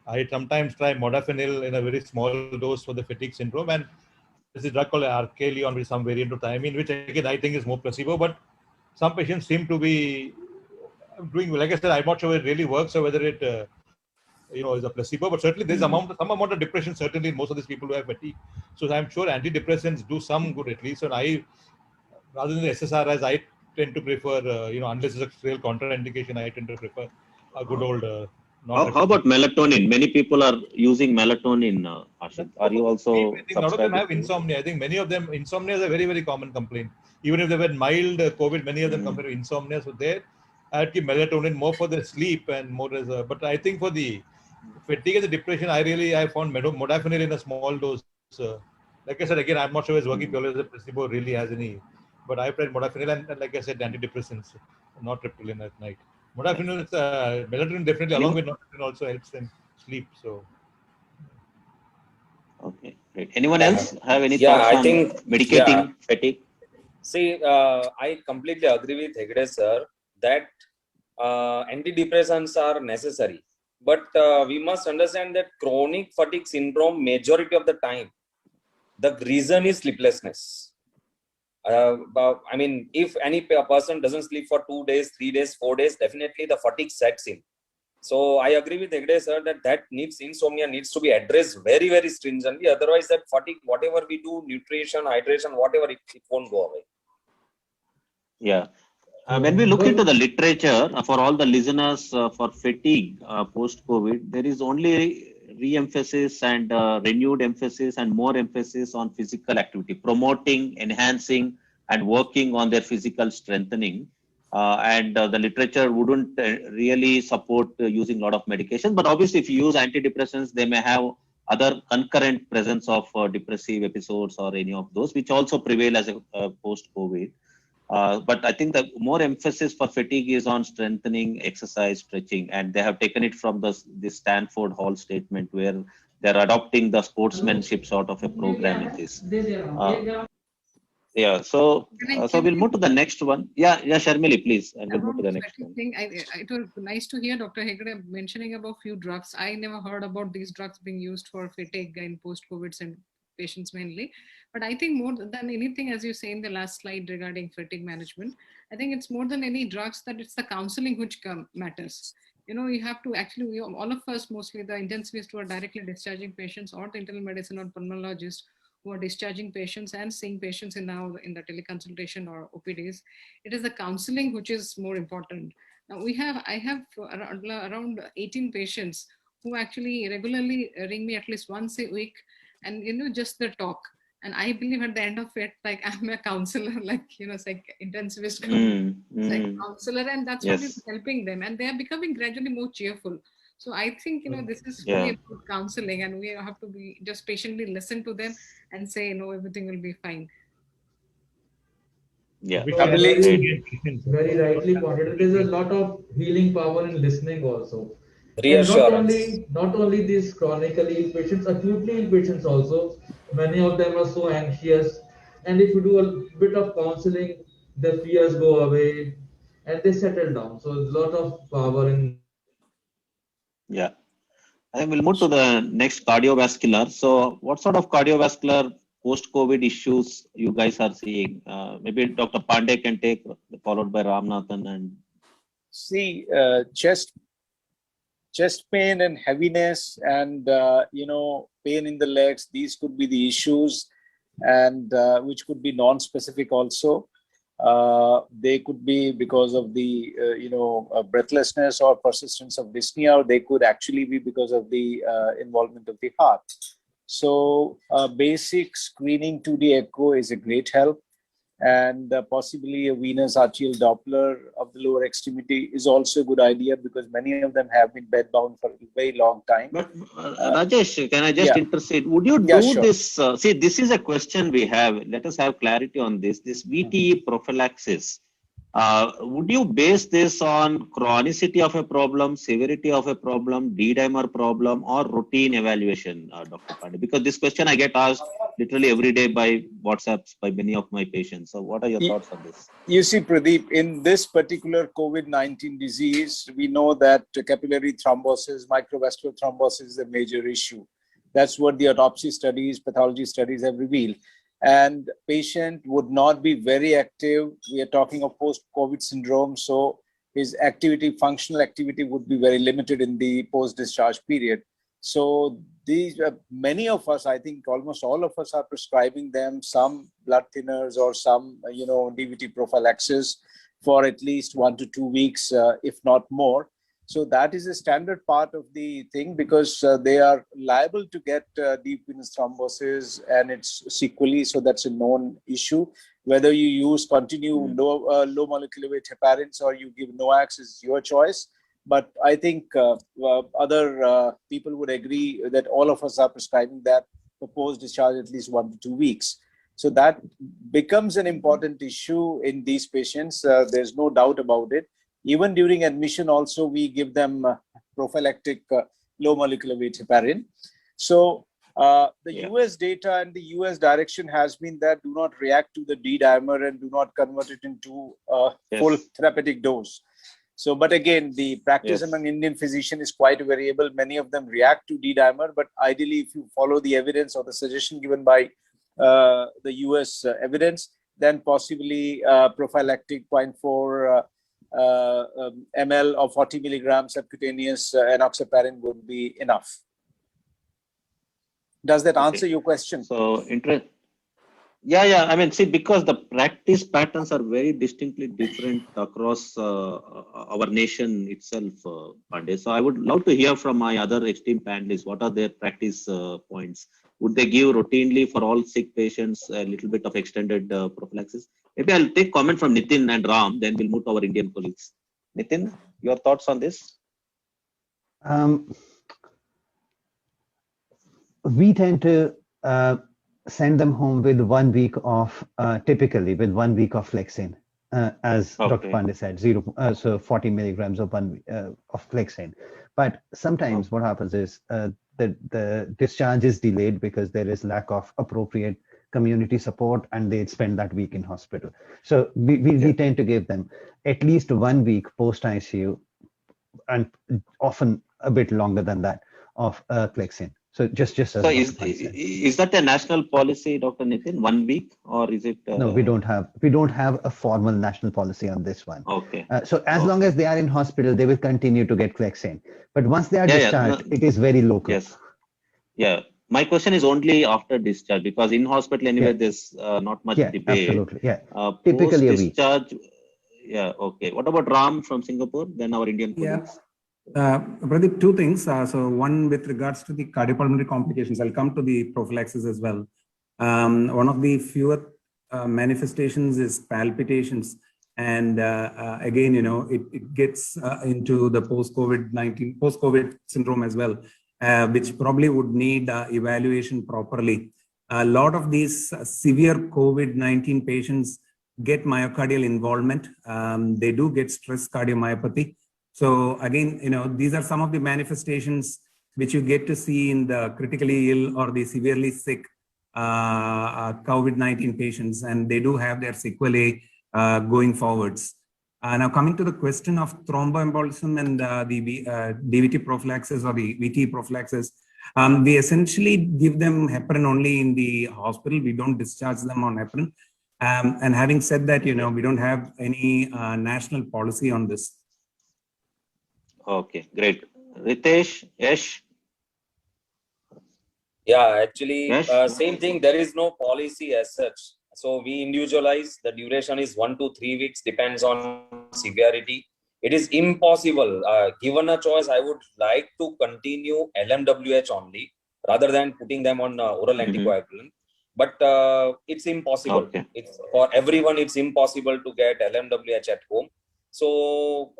I sometimes try modafinil in a very small dose for the fatigue syndrome, and there's a drug called Arcalion, which is some variant of thiamine, which again I think is more placebo. But some patients seem to be doing, like I said, I'm not sure whether it really works or whether it is a placebo. But certainly there's some amount of depression certainly in most of these people who have fatigue. So I'm sure antidepressants do some good at least. And I, rather than the SSRIs, I tend to prefer, unless it's a real contraindication, I tend to prefer a good old. How about melatonin? Many people are using melatonin. Ashit, are you also? I think a lot of them have insomnia. I think many of them, insomnia is a very, very common complaint. Even if they've had mild COVID, many of them complain of insomnia. So there, I'd give melatonin more for the sleep and more as a. But I think for the fatigue and the depression, I found modafinil in a small dose. Like I said, again, I'm not sure it's working purely as a placebo really has any. But I tried modafinil and like I said, antidepressants, nortriptyline at night. Modafinil, melatonin definitely, along with nortriptyline, also helps them sleep. So. Okay, great. Anyone else have any thoughts on medicating fatigue? See, I completely agree with Hegde sir that antidepressants are necessary. But we must understand that chronic fatigue syndrome, majority of the time, the reason is sleeplessness. I mean, if any person doesn't sleep for 2 days, 3 days, 4 days, definitely the fatigue sets in. So I agree with Hegde sir that insomnia needs to be addressed very, very stringently. Otherwise, that fatigue, whatever we do, nutrition, hydration, whatever, it won't go away. Yeah. When we look into the literature for all the listeners for fatigue post-COVID, there is only re-emphasis and renewed emphasis and more emphasis on physical activity, promoting, enhancing, and working on their physical strengthening. And the literature wouldn't really support using a lot of medication. But obviously, if you use antidepressants, they may have other concurrent presence of depressive episodes or any of those, which also prevail as a post-COVID. But I think the more emphasis for fatigue is on strengthening, exercise, stretching, and they have taken it from this Stanford Hall statement where they're adopting the sportsmanship sort of a program in this. So we'll move to the next one. Sharmili, please, and we'll move to the next one. It was nice to hear Dr. Hegde mentioning about few drugs. I never heard about these drugs being used for fatigue in post-COVID patients mainly. But I think more than anything, as you say in the last slide regarding fatigue management, I think it's more than any drugs that it's the counseling which matters. You have to actually, all of us, mostly the intensivists who are directly discharging patients or the internal medicine or pulmonologists who are discharging patients and seeing patients in the teleconsultation or OPDs, it is the counseling which is more important. Now I have around 18 patients who actually regularly ring me at least once a week and just the talk. And I believe at the end of it, like I'm a counselor, intensivist counselor, and that's what is helping them. And they are becoming gradually more cheerful. So I think, this is really about counseling, and we have to be just patiently listen to them and say, everything will be fine. Yeah. Very rightly pointed. There's a lot of healing power in listening also. And not only these chronically ill patients, acutely ill patients also. Many of them are so anxious, and if you do a bit of counseling, the fears go away and they settle down. So a lot of power in. Yeah. I think we'll move to the next, cardiovascular. So what sort of cardiovascular post-COVID issues you guys are seeing? Maybe Dr. Pandey can take, followed by Ramanathan. And see, chest pain and heaviness and, pain in the legs, these could be the issues, and which could be non-specific also. They could be because of the, breathlessness or persistence of dyspnea, or they could actually be because of the involvement of the heart. So basic screening 2D echo is a great help. And possibly a venous arterial Doppler of the lower extremity is also a good idea, because many of them have been bedbound for a very long time. But Rajesh, can I just intercede? Would you do this? See, this is a question we have. Let us have clarity on this. This VTE prophylaxis. Would you base this on chronicity of a problem, severity of a problem, D-dimer problem, or routine evaluation, Dr. Pandey? Because this question I get asked literally every day by WhatsApps by many of my patients. So what are your thoughts on this? You see, Pradeep, in this particular COVID-19 disease, we know that capillary thrombosis, microvascular thrombosis is a major issue. That's what the autopsy studies, pathology studies have revealed. And patient would not be very active. We are talking of post-COVID syndrome. So his activity, functional activity would be very limited in the post-discharge period. So these many of us, I think almost all of us are prescribing them some blood thinners or some, DVT prophylaxis for at least 1 to 2 weeks, if not more. So that is a standard part of the thing because they are liable to get deep venous thrombosis and it's sequelae. So that's a known issue. Whether you use continue low molecular weight heparins or you give NOACs is your choice. But I think other people would agree that all of us are prescribing that for post-discharge at least 1 to 2 weeks. So that becomes an important issue in these patients. There's no doubt about it. Even during admission also, we give them prophylactic low molecular weight heparin. So the US data and the US direction has been that do not react to the D-dimer and do not convert it into full therapeutic dose. So, but again, the practice among Indian physicians is quite variable. Many of them react to D-dimer, but ideally, if you follow the evidence or the suggestion given by the US evidence, then possibly prophylactic 0.4 ml or 40 milligrams subcutaneous enoxaparin would be enough. Does that answer your question? So, Yeah. I mean, see, because the practice patterns are very distinctly different across our nation itself, Pandey. So I would love to hear from my other esteemed panelists. What are their practice points? Would they give routinely for all sick patients a little bit of extended prophylaxis? Maybe I'll take comment from Nitin and Ram, then we'll move to our Indian colleagues. Nitin, your thoughts on this? We tend to send them home with 1 week of, typically with 1 week of Flexin, as Dr. Pandey said, so 40 milligrams of Flexin. But sometimes what happens is the discharge is delayed because there is lack of appropriate community support and they spend that week in hospital. So we tend to give them at least 1 week post ICU and often a bit longer than that of Flexin. So just as so is that a national policy, Dr. Nitin? 1 week, or is it? No, we don't have a formal national policy on this one. Okay. So as long as they are in hospital, they will continue to get Flexin. But once they are discharged, it is very local. Yes. Yeah. My question is only after discharge because in hospital anyway there's not much debate. Absolutely. Yeah. Typically a week. Yeah. Okay. What about Ram from Singapore? Then our Indian colleagues. Pradeep, two things. So one with regards to the cardiopulmonary complications, I'll come to the prophylaxis as well. One of the fewer manifestations is palpitations. And again, it gets into the post-COVID syndrome as well, which probably would need evaluation properly. A lot of these severe COVID-19 patients get myocardial involvement. They do get stress cardiomyopathy. So again, these are some of the manifestations which you get to see in the critically ill or the severely sick COVID-19 patients, and they do have their sequelae going forwards. Now coming to the question of thromboembolism and the DVT prophylaxis or the VT prophylaxis, we essentially give them heparin only in the hospital. We don't discharge them on heparin. And having said that, we don't have any national policy on this. Okay, great. Ritesh, Yash? Yeah, actually, same thing. There is no policy as such. So we individualize. The duration is 1 to 3 weeks, depends on severity. It is impossible. Given a choice, I would like to continue LMWH only rather than putting them on oral anticoagulant. But it's impossible. Okay. It's for everyone. It's impossible to get LMWH at home. So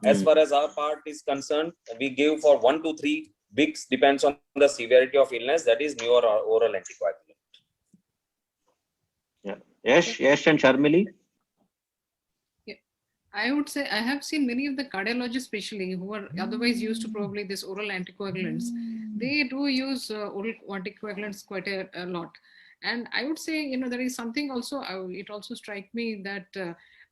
as far as our part is concerned, we give for 1 to 3 weeks, depends on the severity of illness. That is newer oral anticoagulant. Yeah. Yash and Sharmili? Yeah. I would say I have seen many of the cardiologists, especially who are otherwise used to probably this oral anticoagulants. They do use oral anticoagulants quite a lot. And I would say, you know, there is something also, it also strikes me that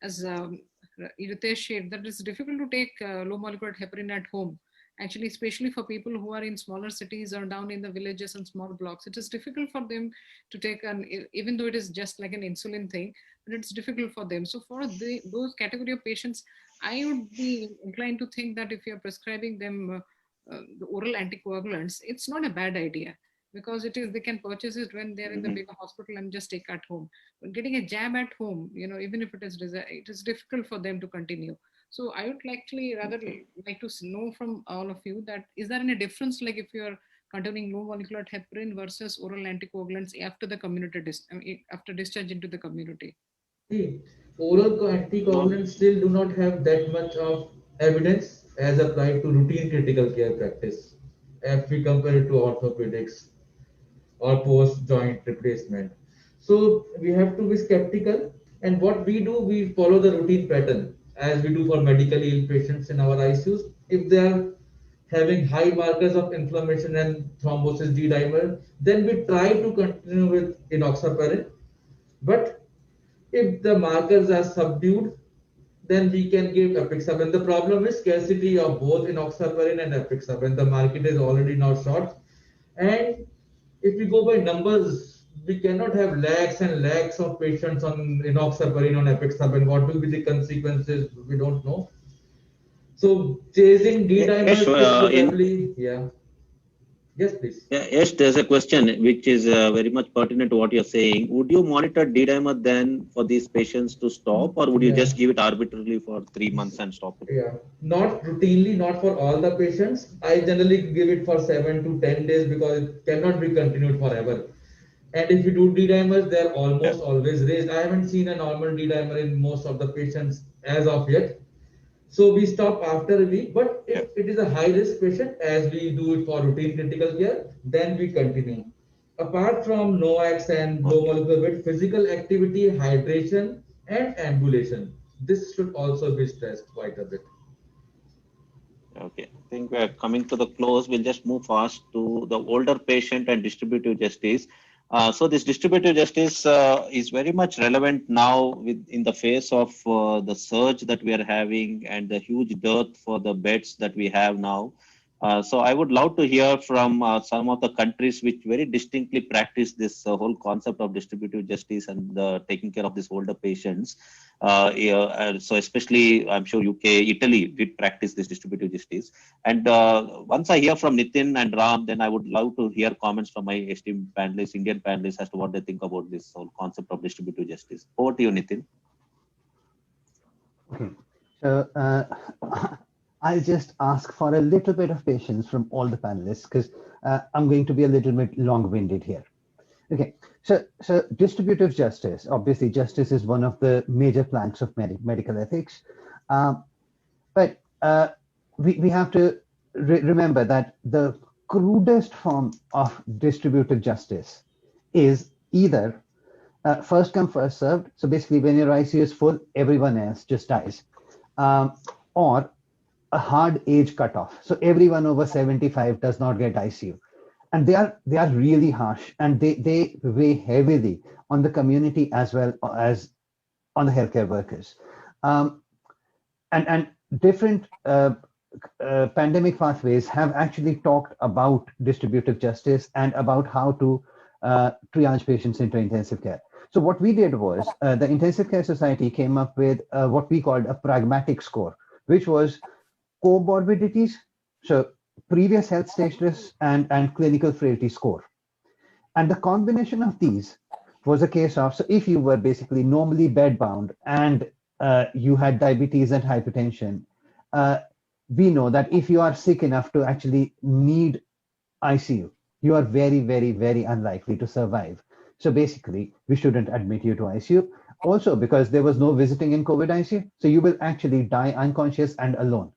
as Ritesh shared, that it's difficult to take low molecular heparin at home. Actually, especially for people who are in smaller cities or down in the villages and small blocks, it is difficult for them to take even though it is just like an insulin thing, but it's difficult for them. So for those category of patients, I would be inclined to think that if you're prescribing them the oral anticoagulants, it's not a bad idea, because they can purchase it when they're in the bigger hospital and just take at home. But getting a jab at home, you know, even if it is difficult for them to continue. So I would actually rather like to know from all of you that is there any difference, like if you're containing low molecular heparin versus oral anticoagulants after the after discharge into the community? Oral anticoagulants still do not have that much of evidence as applied to routine critical care practice if we compare it to orthopedics or post joint replacement. So we have to be skeptical, and what we do, we follow the routine pattern as we do for medically ill patients in our ICUs. If they are having high markers of inflammation and thrombosis D-dimer, then we try to continue with enoxaparin. But if the markers are subdued, then we can give apixaban. The problem is scarcity of both enoxaparin and apixaban. The market is already now short, and if we go by numbers, we cannot have lakhs and lakhs of patients on enoxaparin, on apixaban. What will be the consequences? We don't know. So chasing D-dimers probably, yeah. Yes, please. Yeah, yes, there's a question which is very much pertinent to what you're saying. Would you monitor D-dimer then for these patients to stop, or would you just give it arbitrarily for 3 months and stop it? Yeah, not routinely, not for all the patients. I generally give it for 7 to 10 days because it cannot be continued forever. And if you do D-dimers, they're almost always raised. I haven't seen a normal D-dimer in most of the patients as of yet. So we stop after a week, but if it is a high risk patient, as we do it for routine critical care, then we continue. Apart from NOACs and low molecular weight, physical activity, hydration, and ambulation. This should also be stressed quite a bit. Okay, I think we are coming to the close. We'll just move fast to the older patient and distributive justice. So this distributive justice is very much relevant now in the face of the surge that we are having and the huge dearth for the beds that we have now. So I would love to hear from some of the countries which very distinctly practice this whole concept of distributive justice and taking care of these older patients. So especially, I'm sure UK, Italy did practice this distributive justice. And once I hear from Nitin and Ram, then I would love to hear comments from my esteemed panelists, Indian panelists, as to what they think about this whole concept of distributive justice. Over to you, Nitin. Okay. So I'll just ask for a little bit of patience from all the panelists, because I'm going to be a little bit long-winded here. Okay, so distributive justice, obviously justice is one of the major planks of medical ethics. But we have to remember that the crudest form of distributive justice is either first come, first served. So basically when your ICU is full, everyone else just dies. Or a hard age cutoff. So everyone over 75 does not get ICU. And they are really harsh, and they weigh heavily on the community as well as on the healthcare workers. And different pandemic pathways have actually talked about distributive justice and about how to triage patients into intensive care. So what we did was the Intensive Care Society came up with what we called a pragmatic score, which was comorbidities, so previous health status and clinical frailty score. And the combination of these was a case of, so if you were basically normally bedbound and you had diabetes and hypertension, we know that if you are sick enough to actually need ICU, you are very, very, very unlikely to survive. So basically, we shouldn't admit you to ICU. Also, because there was no visiting in COVID ICU, so you will actually die unconscious and alone.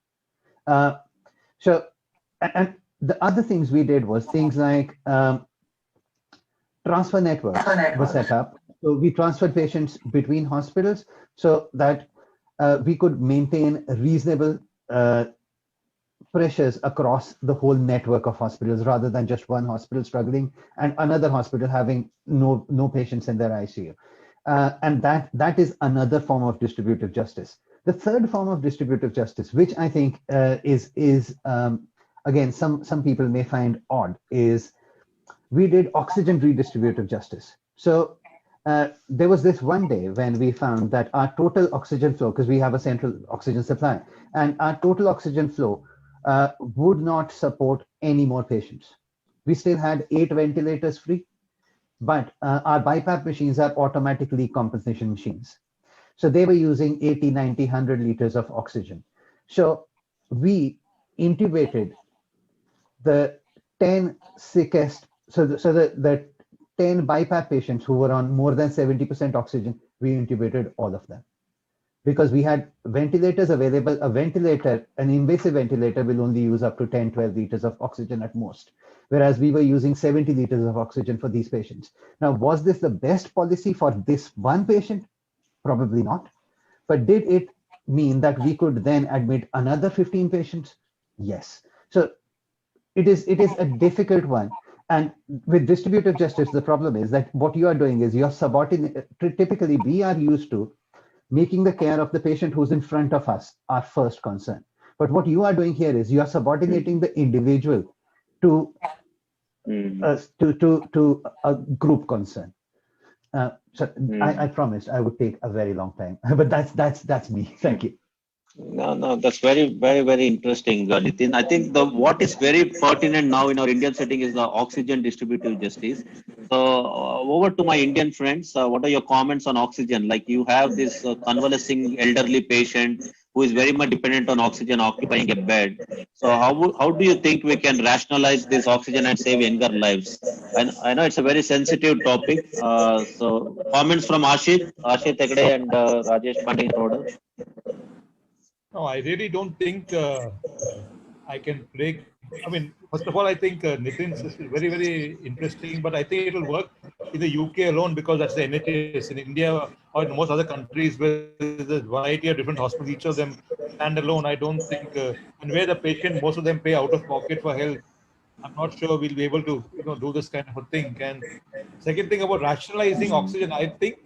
And the other things we did was things like transfer networks were set up. So we transferred patients between hospitals so that we could maintain reasonable pressures across the whole network of hospitals rather than just one hospital struggling and another hospital having no patients in their ICU. And that is another form of distributive justice. The third form of distributive justice, which I think is again, some people may find odd, is we did oxygen redistributive justice. So there was this one day when we found that our total oxygen flow, because we have a central oxygen supply, and our total oxygen flow would not support any more patients. We still had 8 ventilators free, but our BiPAP machines are automatically compensation machines. So they were using 80, 90, 100 liters of oxygen. So we intubated the 10 sickest, so the 10 BiPAP patients who were on more than 70% oxygen, we intubated all of them. Because we had ventilators available. A ventilator, an invasive ventilator, will only use up to 10, 12 liters of oxygen at most, whereas we were using 70 liters of oxygen for these patients. Now, was this the best policy for this one patient? Probably not. But did it mean that we could then admit another 15 patients? Yes. So it is a difficult one. And with distributive justice, the problem is that what you are doing is you're subordinate. Typically, we are used to making the care of the patient who's in front of us our first concern. But what you are doing here is you are subordinating the individual to a group concern. I promised I would take a very long time, but that's me. Thank you. No, that's very, very, very interesting, Nitin. I think what is very pertinent now in our Indian setting is the oxygen distributive justice. So over to my Indian friends, what are your comments on oxygen? Like you have this convalescing elderly patient who is very much dependent on oxygen occupying a bed. So how do you think we can rationalize this oxygen and save younger lives? And I know it's a very sensitive topic. So comments from Ashit Hegde and Rajesh Pandey. No, I really don't think I can break. I mean, first of all, I think Nitin's is very, very interesting, but I think it will work in the UK alone because that's the NHS. In India or in most other countries where there's a variety of different hospitals, each of them stand alone. I don't think, and where the patient, most of them pay out of pocket for health. I'm not sure we'll be able to, do this kind of a thing. And second thing about rationalizing oxygen, I think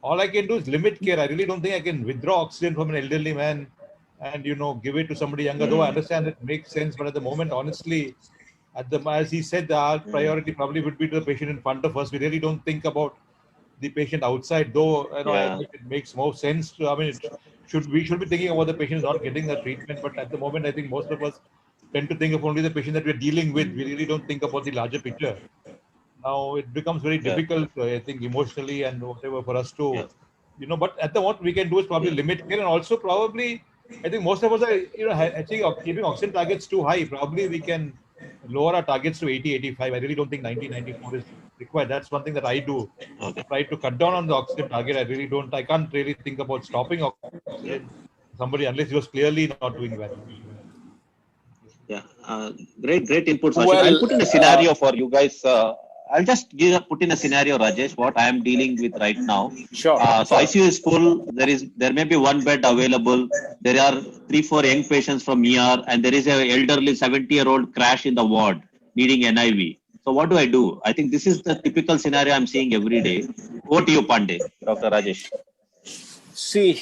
all I can do is limit care. I really don't think I can withdraw oxygen from an elderly man and give it to somebody younger. Though I understand it makes sense, but at the moment, honestly, as he said, our priority probably would be to the patient in front of us. We really don't think about the patient outside. Though I think it makes more sense to. I mean, we should be thinking about the patient not getting the treatment. But at the moment, I think most of us tend to think of only the patient that we're dealing with. We really don't think about the larger picture. Now it becomes very difficult, I think, emotionally and whatever for us to, but at the what we can do is probably limit care, and also probably, I think most of us are, actually keeping oxygen targets too high. Probably we can lower our targets to 80, 85. I really don't think 90, 94 is required. That's one thing that I do. Try to cut down on the oxygen target. I can't really think about stopping oxygen. Somebody, unless he was clearly not doing well. Yeah, great inputs. Well, I'll put in a scenario for you guys. I'll just put in a scenario, Rajesh, what I am dealing with right now. Sure. So ICU is full. There may be one bed available. There are 3-4 young patients from ER, and there is an elderly 70-year-old crash in the ward needing NIV. So what do I do? I think this is the typical scenario I'm seeing every day. Over to you, Pandey, Dr. Rajesh. See,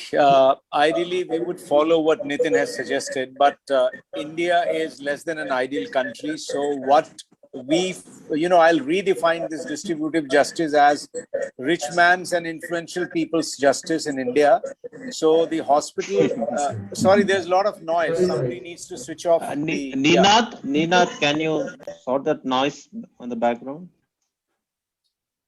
ideally, we would follow what Nitin has suggested, but India is less than an ideal country. So what I'll redefine this distributive justice as rich man's and influential people's justice in India. So the hospital, sorry, there's a lot of noise. Somebody needs to switch off. Ninath, can you sort that noise on the background?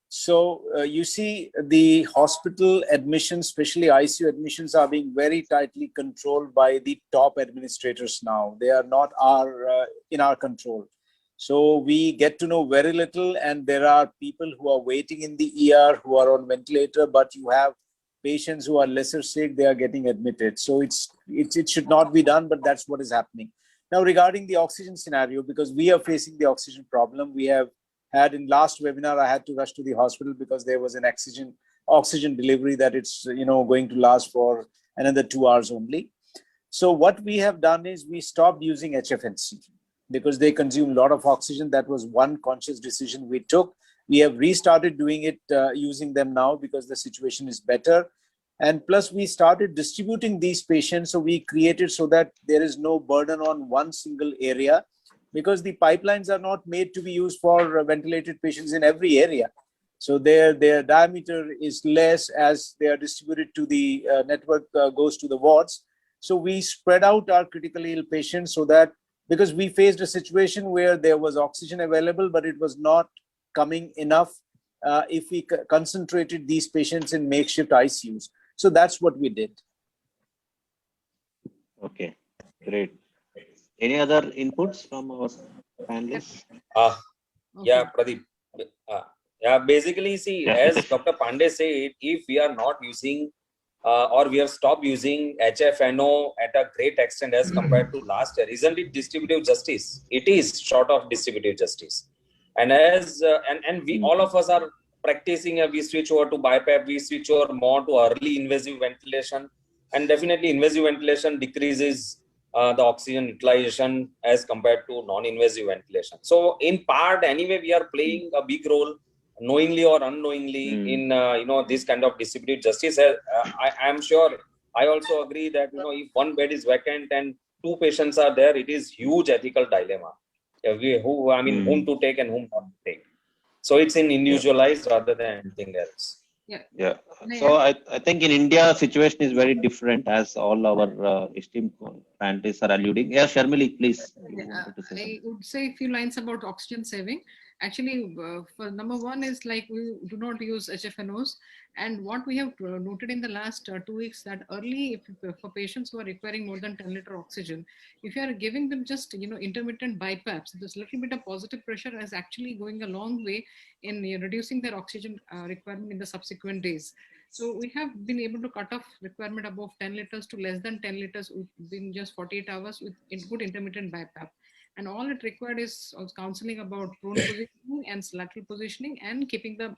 So you see the hospital admissions, especially ICU admissions, are being very tightly controlled by the top administrators now. They are not in our control. So we get to know very little, and there are people who are waiting in the ER who are on ventilator, but you have patients who are lesser sick, they are getting admitted. So it should not be done, but that's what is happening. Now regarding the oxygen scenario, because we are facing the oxygen problem, we have had in last webinar, I had to rush to the hospital because there was an oxygen delivery that it's going to last for another 2 hours only. So what we have done is we stopped using HFNC because they consume a lot of oxygen. That was one conscious decision we took. We have restarted doing it, using them now because the situation is better. And plus we started distributing these patients. So we created so that there is no burden on one single area, because the pipelines are not made to be used for ventilated patients in every area. So their diameter is less as they are distributed to the network goes to the wards. So we spread out our critically ill patients so that, because we faced a situation where there was oxygen available, but it was not coming enough if we concentrated these patients in makeshift ICUs. So that's what we did. Okay, great. Any other inputs from our panelists? Yeah, Pradeep. Basically, see, as Dr. Pandey said, if we are not using or we have stopped using HFNO at a great extent as compared to last year, isn't it distributive justice? It is short of distributive justice. And as and we all of us are practicing, we switch over to BiPAP, we switch over more to early invasive ventilation, and definitely invasive ventilation decreases the oxygen utilization as compared to non-invasive ventilation. So in part, anyway, we are playing a big role, knowingly or unknowingly, in this kind of distributive justice. I am sure, I also agree that if one bed is vacant and 2 patients are there, it is huge ethical dilemma. Whom to take and whom not to take. So it's individualized rather than anything else. Yeah. So I think in India, situation is very different, as all our esteemed panelists are alluding. Yeah, Sharmili, please. I would say a few lines about oxygen saving. Actually, for number one is like we do not use HFNOs. And what we have noted in the last 2 weeks, that early, for patients who are requiring more than 10 liter oxygen, if you are giving them just intermittent BiPAPs, this little bit of positive pressure is actually going a long way in reducing their oxygen requirement in the subsequent days. So we have been able to cut off requirement above 10 liters to less than 10 liters within just 48 hours with good intermittent BiPAP. And all it required is counseling about prone positioning and lateral positioning and keeping the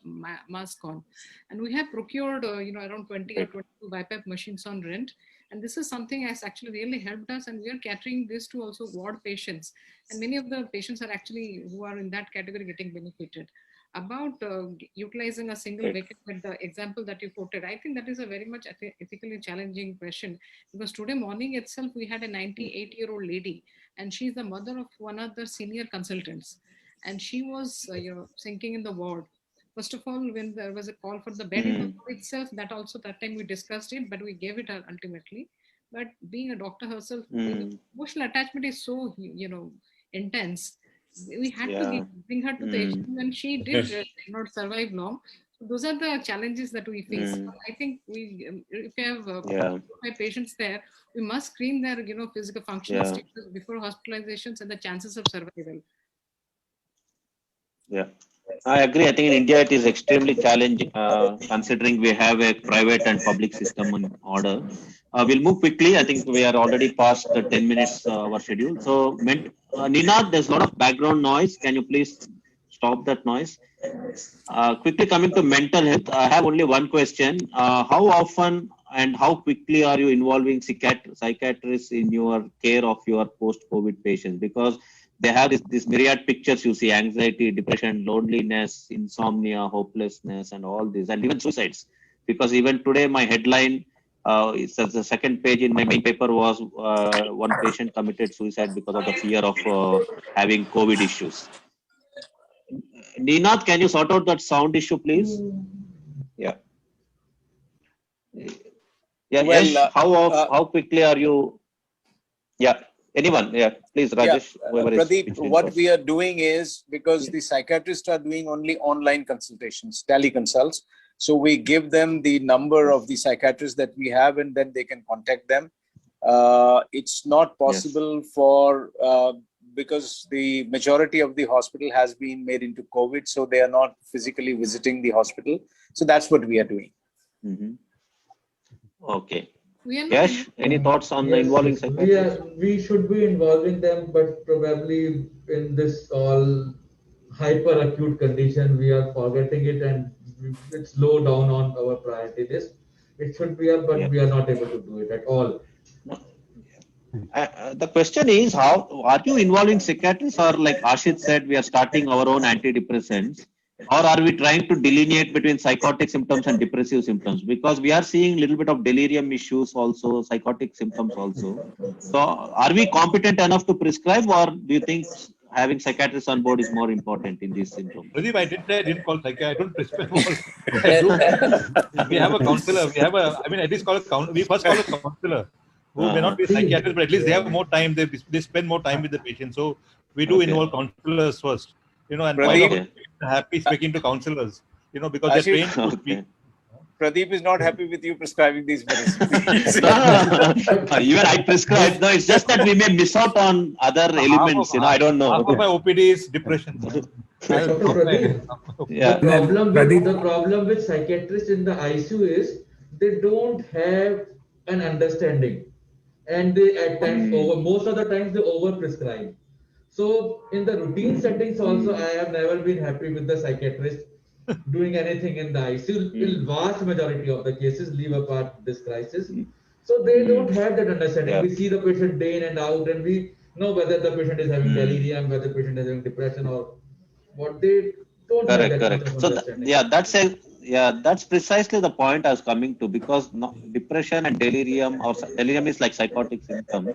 mask on. And we have procured, around 20 or 22 BiPAP machines on rent. And this is something has actually really helped us. And we are catering this to also ward patients. And many of the patients are actually, who are in that category, getting benefited. About utilizing a single vacant bed, the example that you quoted, I think that is a very much ethically challenging question, because today morning itself, we had a 98-year-old lady, and she's the mother of one of the senior consultants. And she was sinking in the ward. First of all, when there was a call for the bed in the ward itself, that time we discussed it, but we gave it ultimately. But being a doctor herself, emotional attachment is so, intense. We had to bring her to the HM, and she did not survive long. So those are the challenges that we face. I think if we have my patients there, we must screen their physical functional status before hospitalizations and the chances of survival. Yeah, I agree. I think in India it is extremely challenging, considering we have a private and public system in order. We'll move quickly. I think we are already past the 10 minutes our schedule. So, Ninad, there's a lot of background noise. Can you please stop that noise? Quickly coming to mental health, I have only one question. How often and how quickly are you involving psychiatrists in your care of your post-COVID patients? Because they have this myriad pictures you see: anxiety, depression, loneliness, insomnia, hopelessness, and all this, and even suicides. Because even today, my headline, it's the second page in my main paper, was one patient committed suicide because of the fear of having COVID issues. Ninad, can you sort out that sound issue, please? Yeah. Yeah. Well, yes. How quickly are you? Yeah. Anyone? Yeah. Please, Rajesh. Pradeep, what we are doing is, because the psychiatrists are doing only online consultations, teleconsults. So we give them the number of the psychiatrists that we have, and then they can contact them. It's not possible for, because the majority of the hospital has been made into COVID, so they are not physically visiting the hospital. So that's what we are doing. Okay. Yes, any thoughts on involving psychiatrists? We should be involving them, but probably in this all hyper acute condition, we are forgetting it, and it's low down on our priority list. It should be up, but we are not able to do it at all. The question is, how are you involving psychiatrists, or like Ashit said, we are starting our own antidepressants, or are we trying to delineate between psychotic symptoms and depressive symptoms? Because we are seeing a little bit of delirium issues also, psychotic symptoms also. So are we competent enough to prescribe, or do you think having psychiatrists on board is more important in these symptoms? Pradeep, I didn't call psychiatrist. I don't prescribe all. We have a counselor. At least we first call a counselor who may not be a psychiatrist, but at least they have more time. They spend more time with the patient. So we do involve counselors first. And Pradeep, happy speaking to counselors. Because they're trained to speak. Pradeep is not happy with you prescribing these medicines. Even I prescribe. No, it's just that we may miss out on other elements. I don't know. Half of my OPD is depression. The problem with psychiatrists in the ICU is they don't have an understanding, and they at times most of the times they over prescribe. So in the routine settings also, I have never been happy with the psychiatrist doing anything in the ICU. In vast majority of the cases, leave apart this crisis. So they don't have that understanding. We see the patient day in and out, and we know whether the patient is having delirium, whether the patient is having depression, or what. They don't have that kind of understanding. That's precisely the point I was coming to, because depression and delirium, or delirium is like psychotic symptom.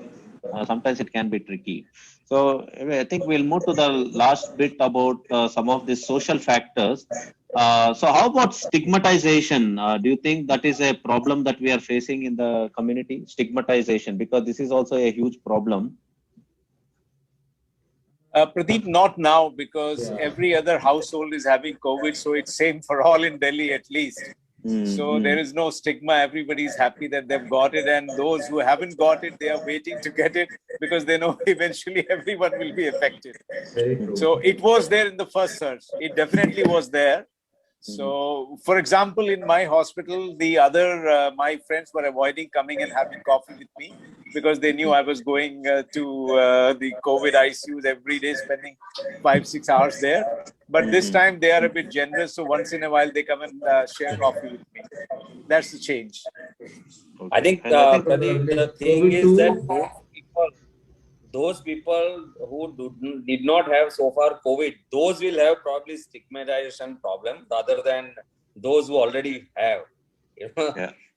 Sometimes it can be tricky. So I think we'll move to the last bit about some of the social factors. So how about stigmatization? Do you think that is a problem that we are facing in the community? Stigmatization, because this is also a huge problem. Pradeep, not now, because every other household is having COVID, so it's same for all in Delhi at least. So there is no stigma. Everybody is happy that they've got it, and those who haven't got it, they are waiting to get it because they know eventually everyone will be affected. So it was there in the first surge. It definitely was there. So, for example, in my hospital, my friends were avoiding coming and having coffee with me because they knew I was going to the COVID ICUs every day, spending 5-6 hours there. But this time they are a bit generous. So once in a while, they come and share coffee with me. That's the change. I think the thing is that those people who did not have so far COVID, those will have probably stigmatization problem rather than those who already have,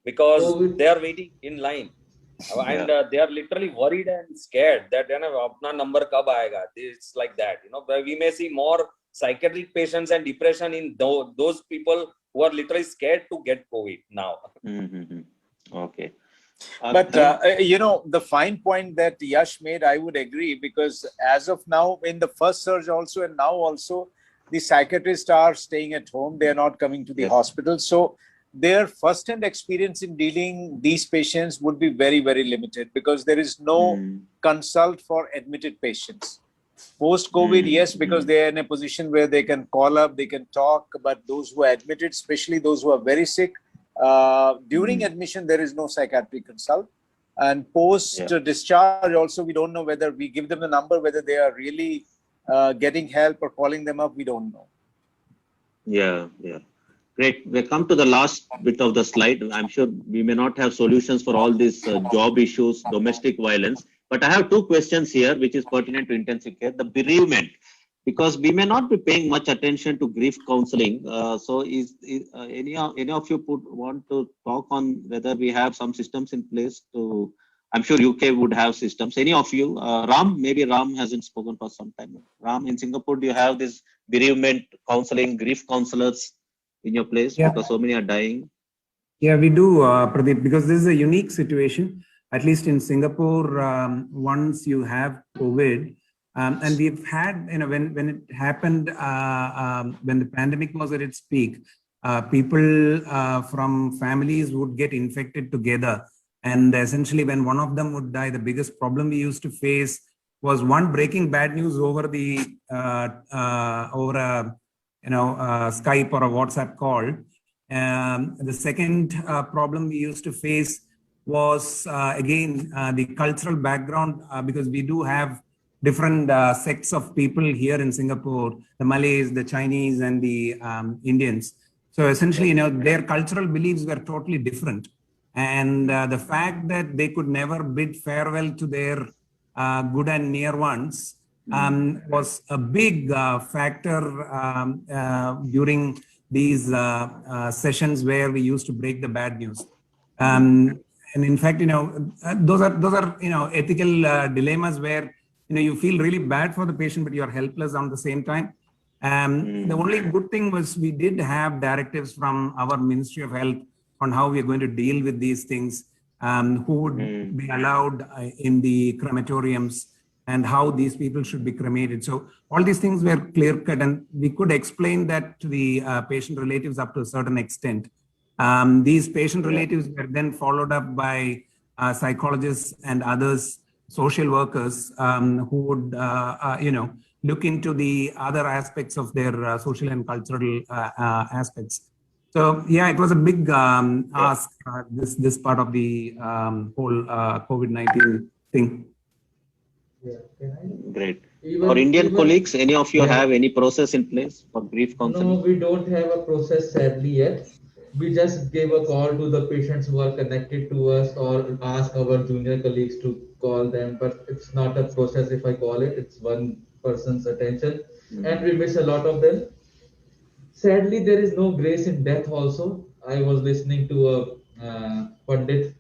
because they are waiting in line and they are literally worried and scared that apna number kab aayega. It's like that, we may see more psychiatric patients and depression in those people who are literally scared to get COVID now. Okay. But, the fine point that Yash made, I would agree, because as of now, in the first surge also and now also, the psychiatrists are staying at home. They are not coming to the hospital. So their first-hand experience in dealing these patients would be very, very limited because there is no consult for admitted patients. Post-COVID, yes, because they are in a position where they can call up, they can talk, but those who are admitted, especially those who are very sick, during admission, there is no psychiatric consult. And post-discharge also, we don't know whether we give them the number, whether they are really getting help or calling them up, we don't know. Yeah. Great. We come to the last bit of the slide. I'm sure we may not have solutions for all these job issues, domestic violence, but I have two questions here, which is pertinent to intensive care. The bereavement, because we may not be paying much attention to grief counseling. So is any of you want to talk on whether we have some systems in place to, I'm sure UK would have systems. Any of you, maybe Ram hasn't spoken for some time. Ram, in Singapore, do you have this bereavement counseling, grief counselors in your place? Because so many are dying. Yeah, we do, Pradeep, because this is a unique situation. At least in Singapore, once you have COVID, and we've had, when it happened, when the pandemic was at its peak, people from families would get infected together. And essentially, when one of them would die, the biggest problem we used to face was one, breaking bad news over the Skype or a WhatsApp call. The second problem we used to face was again the cultural background, because we do have different sects of people here in Singapore, the Malays, the Chinese, and the Indians. So essentially, their cultural beliefs were totally different. And the fact that they could never bid farewell to their good and near ones was a big factor during these sessions where we used to break the bad news. And in fact, those are ethical dilemmas where you feel really bad for the patient, but you are helpless on the same time. The only good thing was we did have directives from our Ministry of Health on how we are going to deal with these things, who would be allowed in the crematoriums and how these people should be cremated. So all these things were clear cut, and we could explain that to the patient relatives up to a certain extent. These patient relatives were then followed up by psychologists and others, social workers, who would, look into the other aspects of their social and cultural aspects. So yeah, it was a big ask, this part of the whole COVID-19 thing. Great. For Indian colleagues, any of you have any process in place for grief counseling? No, we don't have a process sadly yet. We just gave a call to the patients who are connected to us or ask our junior colleagues to call them, but it's not a process if I call it. It's one person's attention, and we miss a lot of them. Sadly, there is no grace in death also. I was listening to a Pandit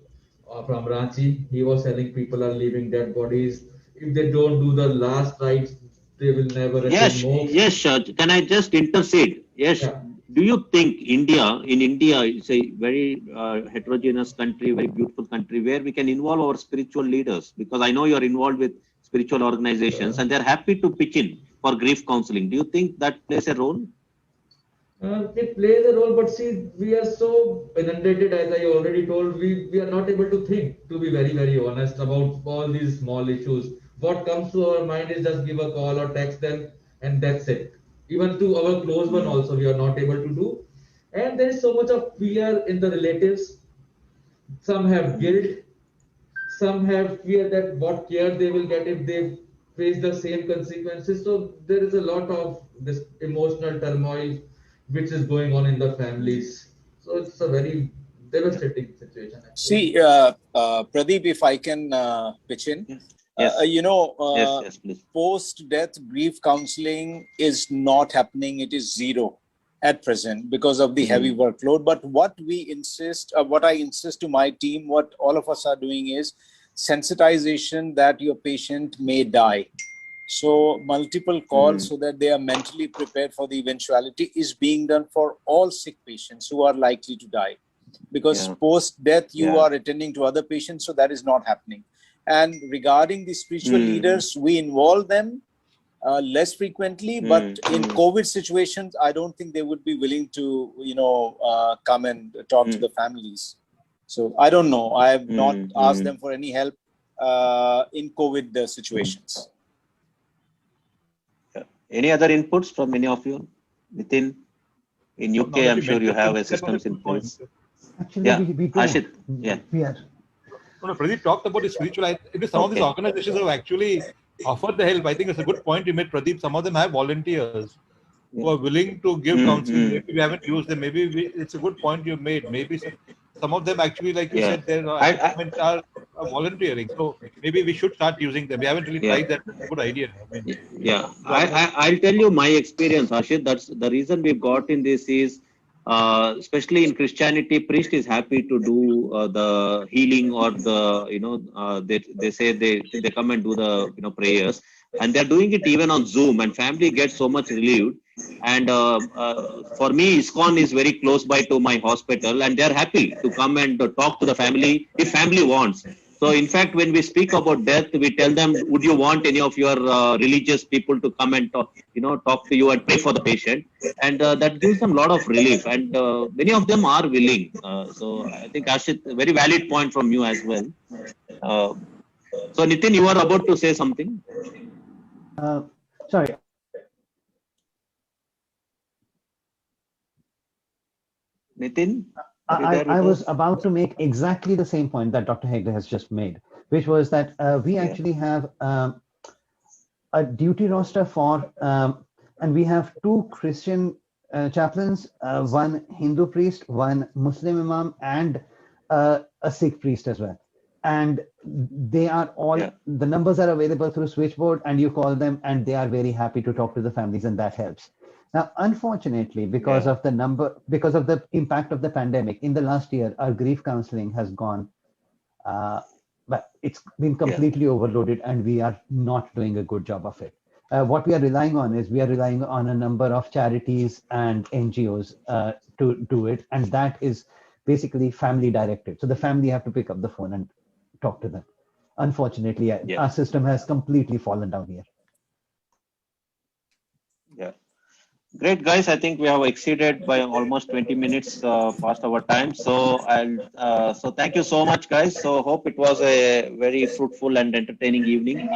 from Ranchi. He was telling people are leaving dead bodies. If they don't do the last rites, they will never Yes, yes, can I just intercede? Yes. Yeah. Do you think in India, it's a very heterogeneous country, very beautiful country, where we can involve our spiritual leaders? Because I know you're involved with spiritual organizations and they're happy to pitch in for grief counseling. Do you think that plays a role? It plays a role, but see, we are so inundated, as I already told, we are not able to think, to be very, very honest, about all these small issues. What comes to our mind is just give a call or text them, and that's it. Even to our close one also, we are not able to do. And there is so much of fear in the relatives. Some have guilt. Some have fear that what care they will get if they face the same consequences. So there is a lot of this emotional turmoil which is going on in the families. So it's a very devastating situation. Actually. See, Pradeep, if I can pitch in. Yes. Yes, post-death grief counseling is not happening. It is zero at present because of the heavy workload. But what we insist, what I insist to my team, what all of us are doing is sensitization that your patient may die. So multiple calls so that they are mentally prepared for the eventuality is being done for all sick patients who are likely to die. Because post-death, you are attending to other patients, so that is not happening. And regarding the spiritual leaders, we involve them less frequently, but in COVID situations, I don't think they would be willing to, come and talk to the families. So I don't know. I have not asked them for any help in COVID situations. Any other inputs from any of you? Nitin, in UK, I'm sure you have systems in place. Actually, we do. Ashit, We are. No, Pradeep talked about the spiritual. Some of these organizations have actually offered the help. I think it's a good point you made, Pradeep. Some of them have volunteers who are willing to give counseling. Maybe we haven't used them. Maybe it's a good point you made. Maybe some of them actually, like you said, are volunteering. So maybe we should start using them. We haven't really tried that. It's a good idea. I'll tell you my experience, Ashit. That's the reason we've got in this is, especially in Christianity, priest is happy to do the healing or the, they say they come and do the, prayers, and they're doing it even on Zoom, and family gets so much relieved. And for me, ISKCON is very close by to my hospital, and they're happy to come and talk to the family if family wants. So in fact, when we speak about death, we tell them, would you want any of your religious people to come and talk to you and pray for the patient? And that gives them a lot of relief. And many of them are willing. So I think, Ashit, a very valid point from you as well. So Nitin, you are about to say something. Sorry. Nitin? I was about to make exactly the same point that Dr. Hegde has just made, which was that we actually have a duty roster for, and we have two Christian chaplains, one Hindu priest, one Muslim imam, and a Sikh priest as well. And they are all, the numbers are available through switchboard, and you call them and they are very happy to talk to the families, and that helps. Now, unfortunately, because of the impact of the pandemic in the last year, our grief counseling has gone, but it's been completely overloaded, and we are not doing a good job of it. What we are relying on is a number of charities and NGOs to do it, and that is basically family directed. So the family have to pick up the phone and talk to them. Unfortunately, our system has completely fallen down here. Yeah. Great, guys. I think we have exceeded by almost 20 minutes past our time. So so thank you so much, guys. So hope it was a very fruitful and entertaining evening.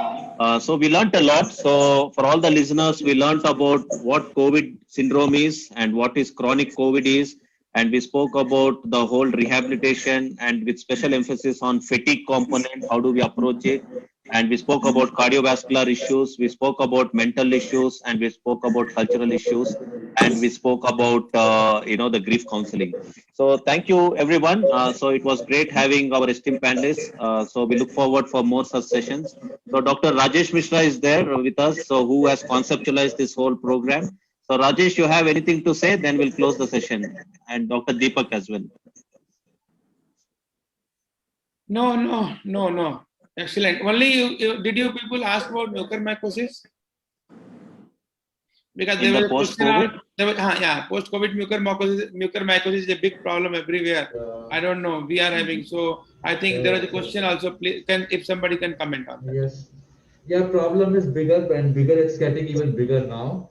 So we learned a lot. So for all the listeners, we learned about what COVID syndrome is and what is chronic COVID is. And we spoke about the whole rehabilitation and with special emphasis on fatigue component, how do we approach it? And we spoke about cardiovascular issues, we spoke about mental issues, and we spoke about cultural issues, and we spoke about, the grief counseling. So thank you, everyone. So it was great having our esteemed panelists. So we look forward for more such sessions. So Dr. Rajesh Mishra is there with us, so who has conceptualized this whole program. So Rajesh, you have anything to say? Then we'll close the session. And Dr. Deepak as well. No. Excellent. Only did you people ask about mucormycosis? Because there was a question. Post-COVID mucormycosis is a big problem everywhere. I don't know. We are having. So I think there is a question also. Please, if somebody can comment on that. Yes. Yeah, problem is bigger and bigger. It's getting even bigger now.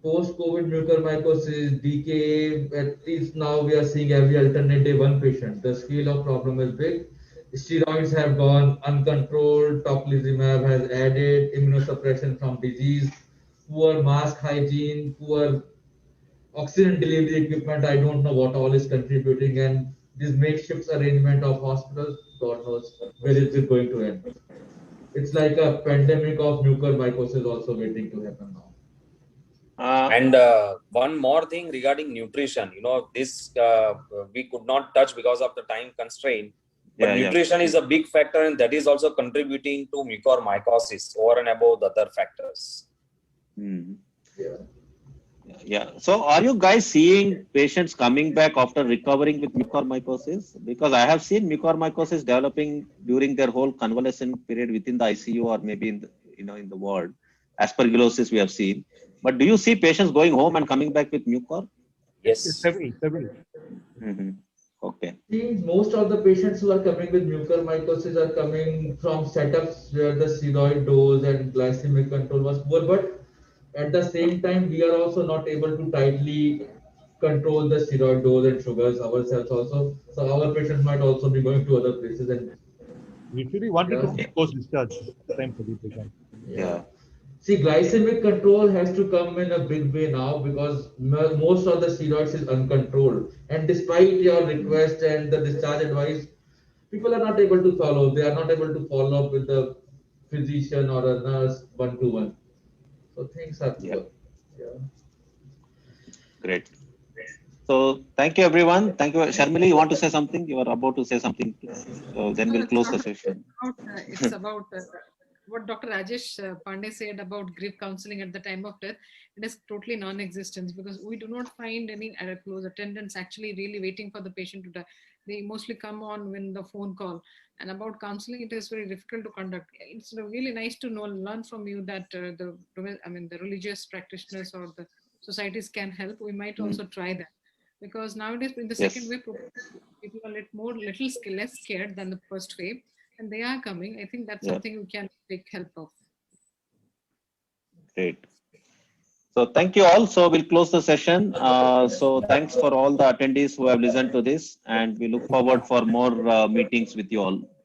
Post-COVID mucormycosis, DKA, at least now we are seeing every alternate day one patient. The scale of problem is big. Steroids have gone uncontrolled, tocilizumab has added, immunosuppression from disease, poor mask hygiene, poor oxygen delivery equipment. I don't know what all is contributing, and this makeshift arrangement of hospitals, God knows where is it going to end. It's like a pandemic of mucormycosis also waiting to happen now. And one more thing regarding nutrition, this we could not touch because of the time constraint. But nutrition is a big factor, and that is also contributing to mucormycosis over and above the other factors. Yeah. So are you guys seeing patients coming back after recovering with mucormycosis? Because I have seen mucormycosis developing during their whole convalescent period within the ICU or maybe in the, in the ward. Aspergillosis we have seen. But do you see patients going home and coming back with mucor? Yes. Several. Okay. Most of the patients who are coming with mucormycosis are coming from setups where the steroid dose and glycemic control was poor, but at the same time, we are also not able to tightly control the steroid dose and sugars ourselves also. So our patients might also be going to other places. And usually 1 to 2 weeks post-discharge time for the patient. Yeah. See, glycemic control has to come in a big way now because most of the steroids is uncontrolled. And despite your request and the discharge advice, people are not able to follow. They are not able to follow up with the physician or a nurse one-to-one. So things are good. Great. So thank you, everyone. Thank you. Sharmili, you want to say something? You are about to say something. So then we'll close the session. It's about what Dr. Rajesh Pandey said about grief counseling at the time of death. It is totally non-existent because we do not find any close attendants actually really waiting for the patient to die. They mostly come on when the phone call. And about counseling, it is very difficult to conduct. It's really nice to learn from you that the religious practitioners or the societies can help. We might also try that because nowadays in the second wave, people are less scared than the first wave. And they are coming. I think that's something we can take help of. Great. So thank you all. So we'll close the session. So thanks for all the attendees who have listened to this, and we look forward for more meetings with you all.